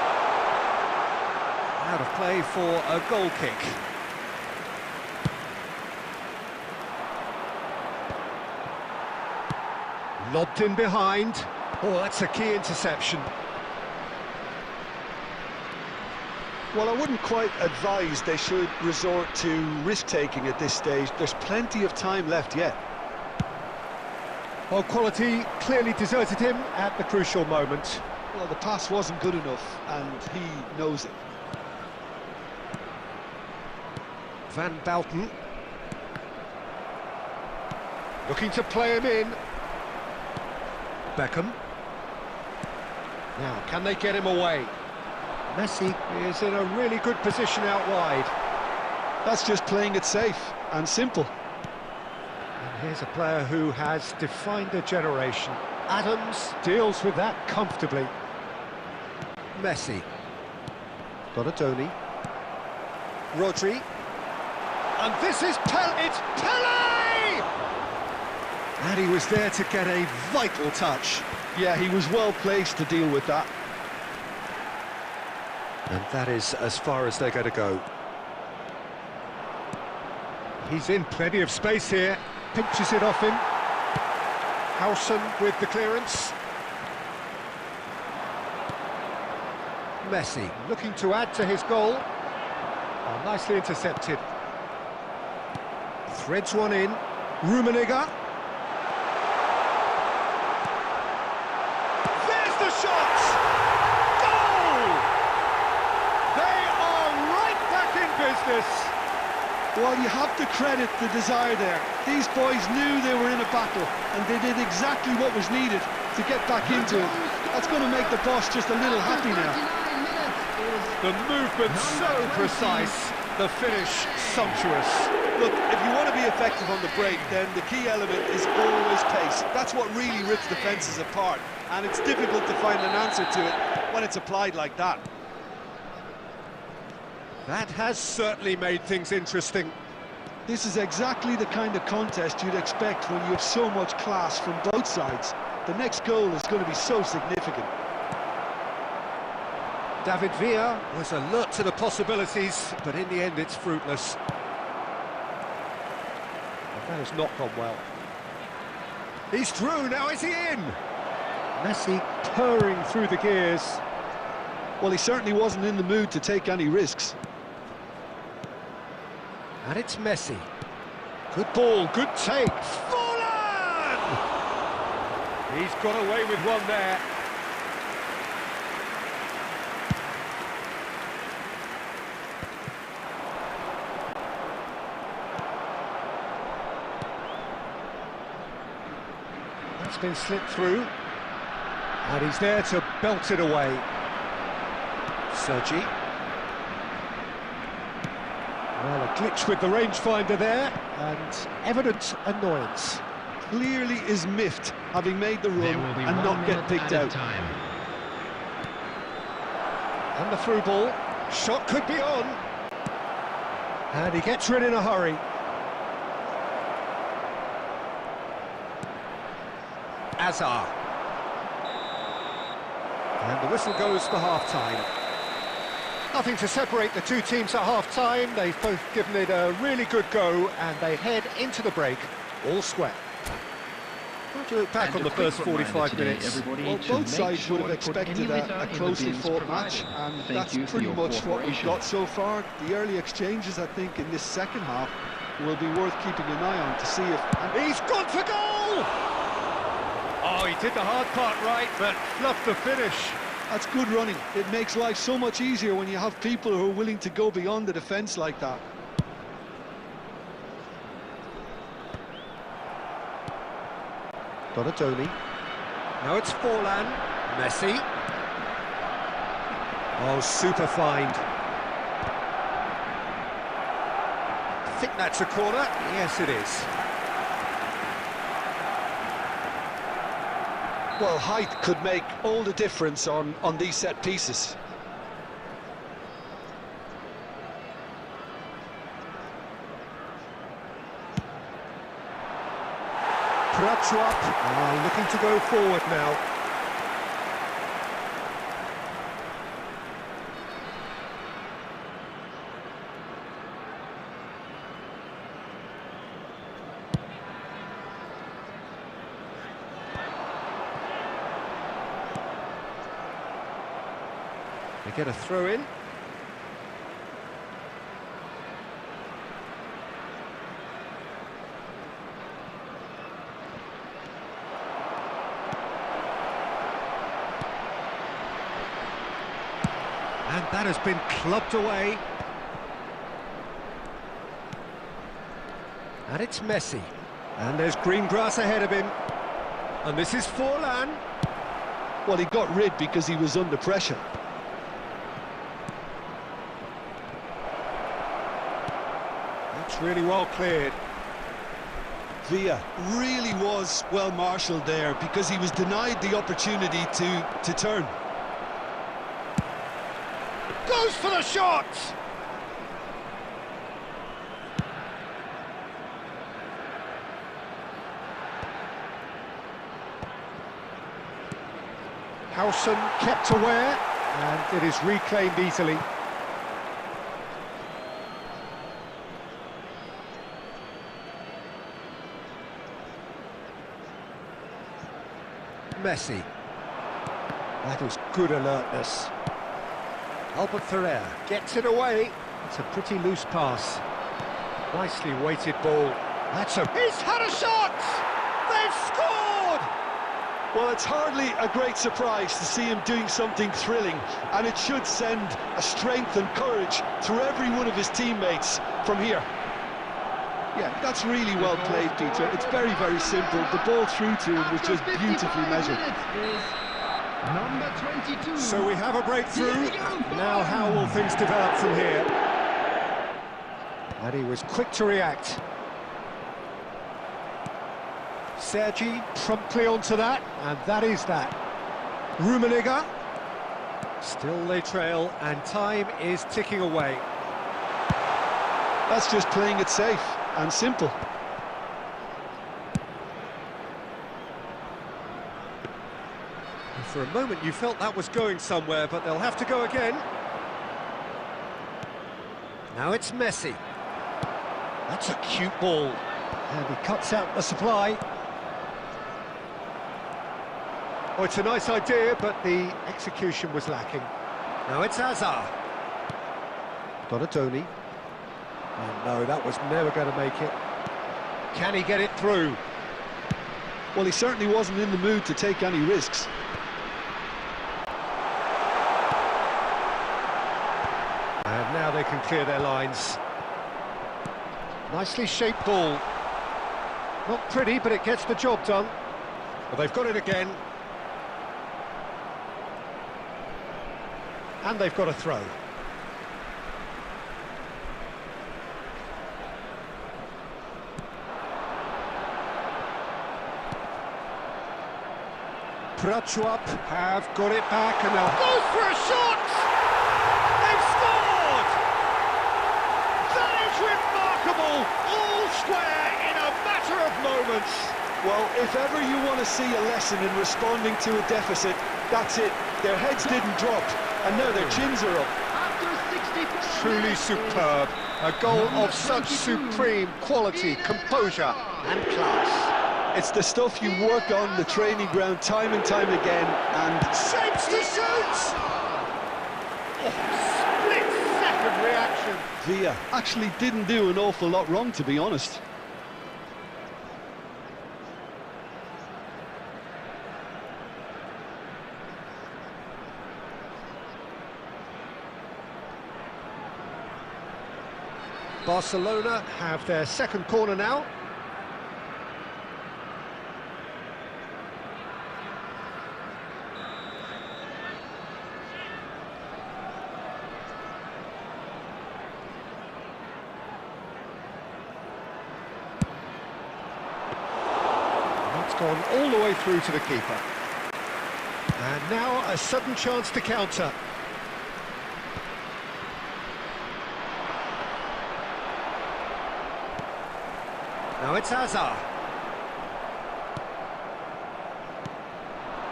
Out of play for a goal kick. Lobbed in behind. Oh, that's a key interception. Well, I wouldn't quite advise they should resort to risk-taking at this stage. There's plenty of time left yet. Well, quality clearly deserted him at the crucial moment. Well, the pass wasn't good enough, and he knows it. Van Bouten. Looking to play him in. Beckham. Now, can they get him away? Messi is in a really good position out wide. That's just playing it safe and simple. And here's a player who has defined a generation. Adams deals with that comfortably. Messi. Donatoni. Rodri. And this is it's Pele! And he was there to get a vital touch. Yeah, he was well placed to deal with that. And that is as far as they're going to go. He's in plenty of space here. Pinches it off him. Howson with the clearance. Messi looking to add to his goal. Oh, nicely intercepted. Threads one in. Rummenigge. There's the shot! Goal! They are right back in business. Well, you have to credit the desire there. These boys knew they were in a battle, and they did exactly what was needed to get back into it. That's going to make the boss just a little happy now. The movement so precise, the finish sumptuous. Look, if you want to be effective on the break, then the key element is always pace. That's what really rips defences apart, and it's difficult to find an answer to it when it's applied like that. That has certainly made things interesting. This is exactly the kind of contest you'd expect when you have so much class from both sides. The next goal is going to be so significant. David Villa was alert to the possibilities, but in the end it's fruitless. That has not gone well. He's through, now is he in? Messi purring through the gears. Well, he certainly wasn't in the mood to take any risks. And it's Messi. Good ball, good take. Fallen! He's got away with one there. That's been slipped through. And he's there to belt it away. Sergi. Well, a glitch with the rangefinder there, and evident annoyance. Clearly is miffed, having made the run and not get picked out. And the through ball. Shot could be on. And he gets rid in a hurry. Azar. And the whistle goes for half-time. Nothing to separate the two teams at half-time. They've both given it a really good go, and they head into the break all square. How do you look back on the first 45 minutes? Well, both sides would have expected a closely fought match, and that's pretty much what we've got so far. The early exchanges, I think, in this second half will be worth keeping an eye on to see if... He's gone for goal! Oh, he did the hard part right, but fluffed the finish. That's good running. It makes life so much easier when you have people who are willing to go beyond the defence like that. Donatoni. Now it's Forlan. Messi. Oh, super find. I think that's a corner. Yes, it is. Well, height could make all the difference on these set pieces. Prachuap looking to go forward now. They get a throw in. And that has been clubbed away. And it's Messi. And there's green grass ahead of him. And this is Forlan. Well, he got rid because he was under pressure. really well cleared. Villa really was well marshalled there because he was denied the opportunity to turn. Goes for the shot! Howson kept aware, and it is reclaimed easily. Messi. That was good alertness. Albert Ferrer gets it away. It's a pretty loose pass. Nicely weighted ball. He's had a shot! They've scored! Well, it's hardly a great surprise to see him doing something thrilling, and it should send a strength and courage through every one of his teammates from here. Yeah, that's really well played, Peter. It's very, very simple. The ball through to him was just beautifully measured. Number 22. So we have a breakthrough. Now how will things develop from here? And he was quick to react. Sergi promptly onto that, and that is that. Rummenigge. Still they trail, and time is ticking away. That's just playing it safe and simple. For a moment you felt that was going somewhere, but they'll have to go again. Now it's Messi. That's a cute ball. And he cuts out the supply. Oh, it's a nice idea, but the execution was lacking. Now it's Hazard. Donatoni. And no, that was never going to make it. Can he get it through? Well, he certainly wasn't in the mood to take any risks. And now they can clear their lines. Nicely shaped ball. Not pretty, but it gets the job done. Well, they've got it again. And they've got a throw. Prachuap have got it back, and they'll go for a shot! They've scored! That is remarkable! All square in a matter of moments. Well, if ever you want to see a lesson in responding to a deficit, that's it. Their heads didn't drop, and now their chins are up. After 64 Truly minutes superb. A goal of such supreme quality, composure and class. It's the stuff you work on the training ground time and time again, and Shapes to shoot! Split-second reaction. Villa actually didn't do an awful lot wrong, to be honest. Barcelona have their second corner now. That's gone all the way through to the keeper. And now a sudden chance to counter. Now it's Hazard.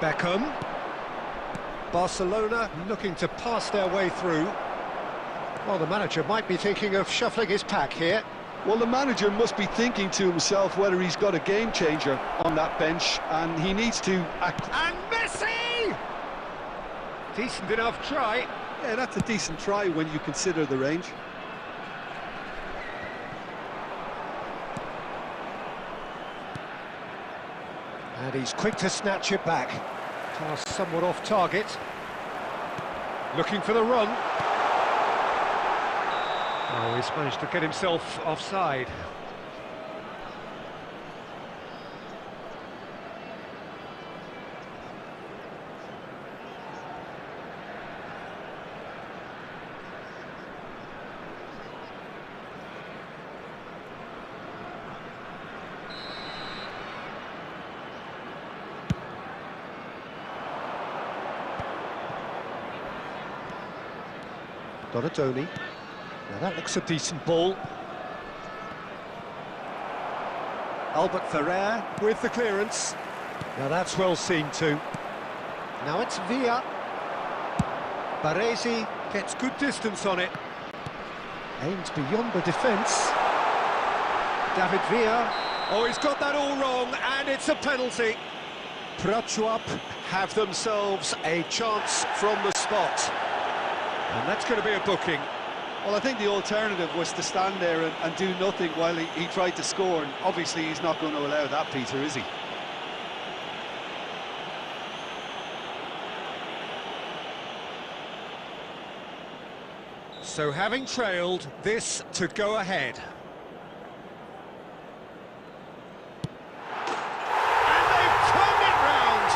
Beckham. Barcelona looking to pass their way through. Well, the manager might be thinking of shuffling his pack here. Well, the manager must be thinking to himself whether he's got a game changer on that bench, and he needs to act. And Messi! Decent enough try. Yeah, that's a decent try when you consider the range. And he's quick to snatch it back. Pass somewhat off target. Looking for the run. Oh, he's managed to get himself offside. Donatoni. Now that looks a decent ball. Albert Ferrer with the clearance. Now that's well seen too. Now it's Villa. Baresi gets good distance on it. Aims beyond the defence. David Villa. Oh, he's got that all wrong, and it's a penalty. Prachuap have themselves a chance from the spot. And that's going to be a booking. Well, I think the alternative was to stand there and do nothing while he tried to score, and obviously he's not going to allow that, Peter, is he? So having trailed, this to go ahead. And they've turned it round!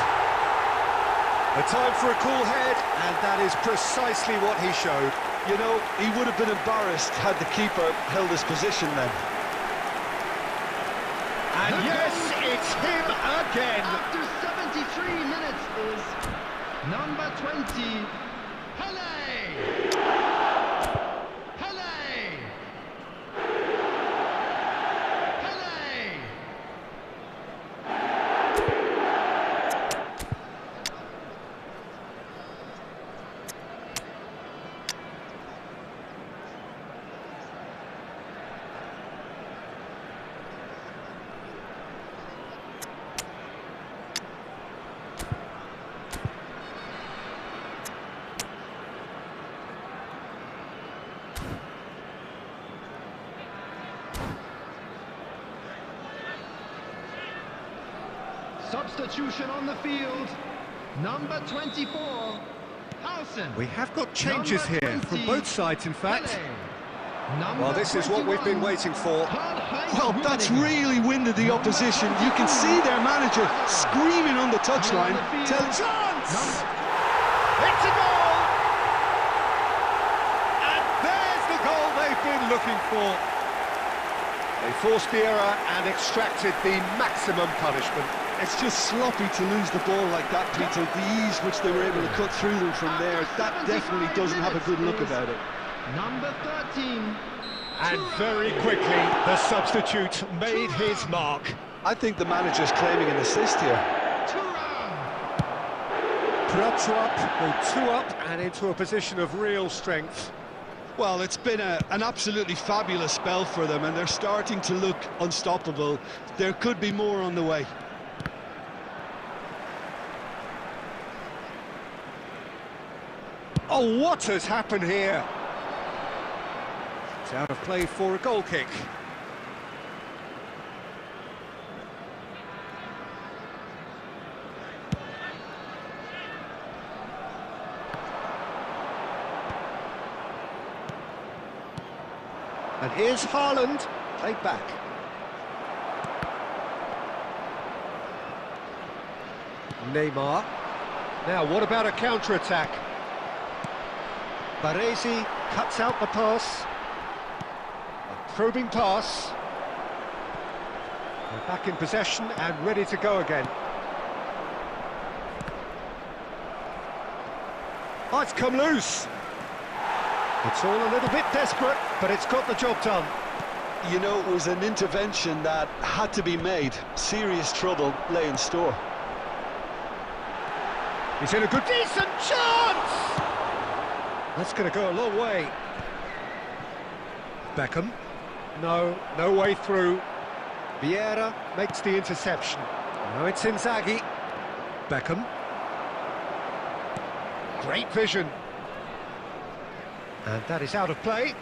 A time for a cool head, and that is precisely what he showed. You know, he would have been embarrassed had the keeper held his position then. And yes, it's him again! After 73 minutes is number 20, Pele! Substitution on the field, number 24, Housen. We have got changes Number here 20, from both sides, in fact. Pele. Well, this is what we've been waiting for. Well, that's really winded the opposition. You can see their manager screaming on the touchline. Chance! It's a goal! And there's the goal they've been looking for. They forced the error and extracted the maximum punishment. It's just sloppy to lose the ball like that, Peter. The ease which they were able to cut through them from there, that definitely doesn't have a good look about it. Number 13. And very quickly, the substitute made his mark. I think the manager's claiming an assist here. Prachuap go 2 up and into a position of real strength. Well, it's been an absolutely fabulous spell for them, and they're starting to look unstoppable. There could be more on the way. Oh, what has happened here? It's out of play for a goal kick. And here's Haaland, played back. Neymar. Now, what about a counter-attack? Baresi cuts out the pass. A probing pass. They're back in possession and ready to go again. Oh, it's come loose. It's all a little bit desperate, but it's got the job done. You know, it was an intervention that had to be made. Serious trouble lay in store. He's in a good, decent chance! That's going to go a long way. Beckham. No way through. Vieira makes the interception. Now it's Inzaghi. Beckham. Great vision. And that is out of play.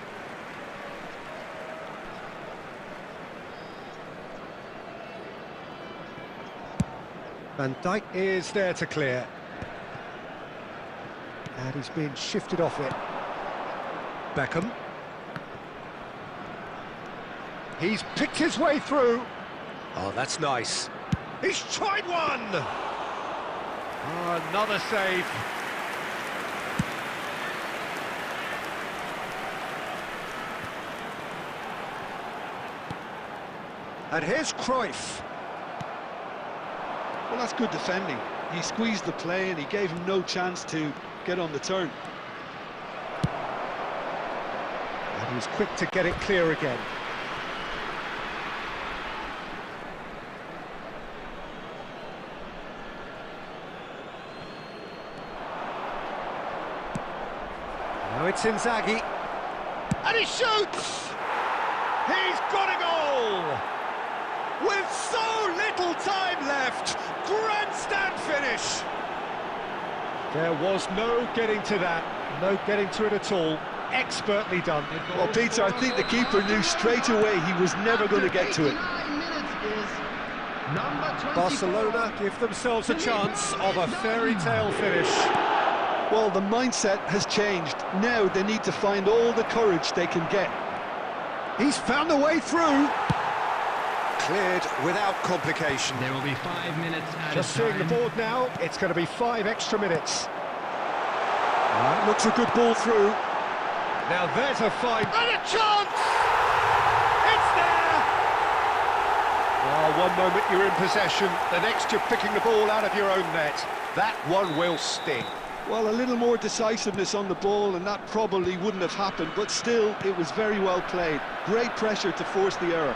Van Dijk is there to clear. And he's being shifted off it. Beckham. He's picked his way through. Oh, that's nice. He's tried one! Oh, another save. And here's Cruyff. Well, that's good defending. He squeezed the play and he gave him no chance to get on the turn. He was quick to get it clear again. Now it's Inzaghi. And he shoots! He's got a goal! With so little time left, grandstand finish! There was no getting to that, no getting to it at all. Expertly done. Well, Peter, I think the keeper knew straight away he was never going to get to it. Barcelona give themselves a chance of a fairy tale finish. Well, the mindset has changed. Now they need to find all the courage they can get. He's found a way through. Cleared without complication. There will be 5 minutes added Just seeing the board now, it's going to be 5 extra minutes. Looks a good ball through. Now there's a fine... And a chance! It's there! Oh, one moment you're in possession, the next you're picking the ball out of your own net. That one will sting. Well, a little more decisiveness on the ball and that probably wouldn't have happened, but still, it was very well played. Great pressure to force the error.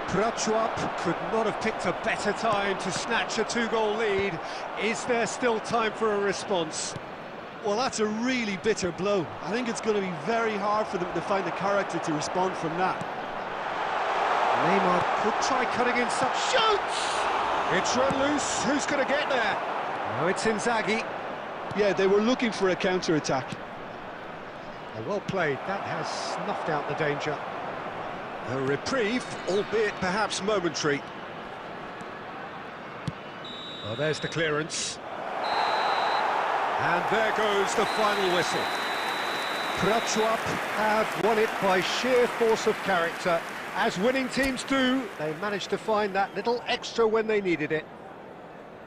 Prachuap could not have picked a better time to snatch a 2-goal lead. Is there still time for a response? Well, that's a really bitter blow. I think it's going to be very hard for them to find the character to respond from that. Neymar could try cutting in some... Shoots! It's run loose. Who's going to get there? Now it's Inzaghi. Yeah, they were looking for a counter-attack. Well played. That has snuffed out the danger. A reprieve, albeit perhaps momentary. Well, there's the clearance. And there goes the final whistle. Prachuap have won it by sheer force of character. As winning teams do, they managed to find that little extra when they needed it.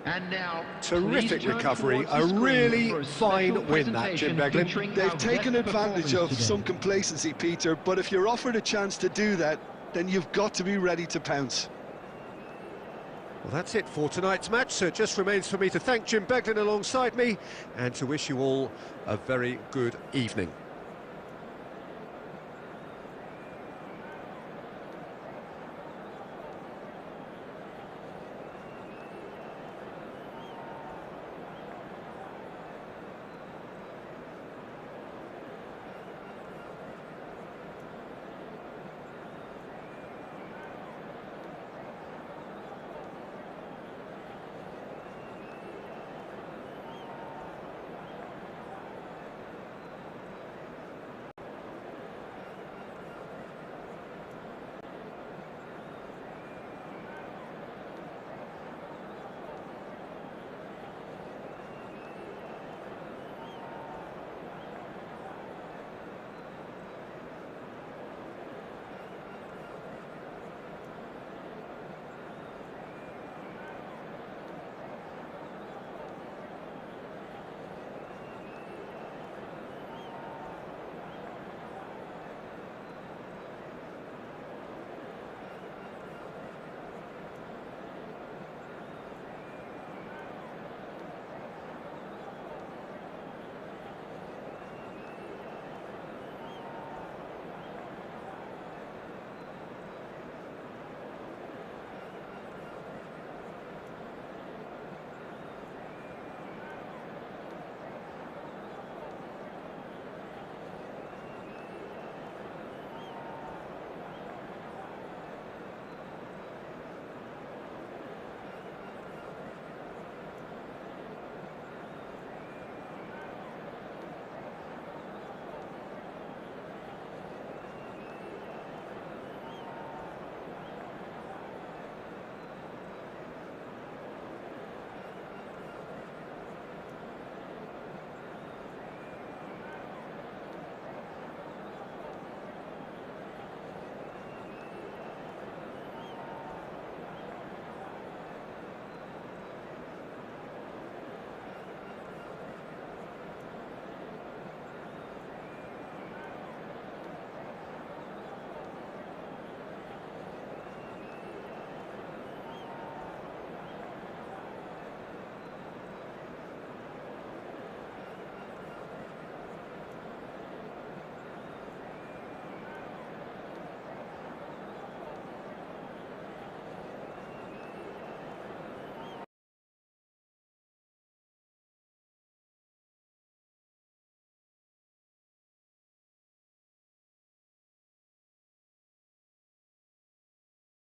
And now, terrific recovery, a really fine win that, Jim Beglin. They've taken advantage of some complacency, Peter, but if you're offered a chance to do that, then you've got to be ready to pounce. Well, that's it for tonight's match, so it just remains for me to thank Jim Beglin alongside me and to wish you all a very good evening.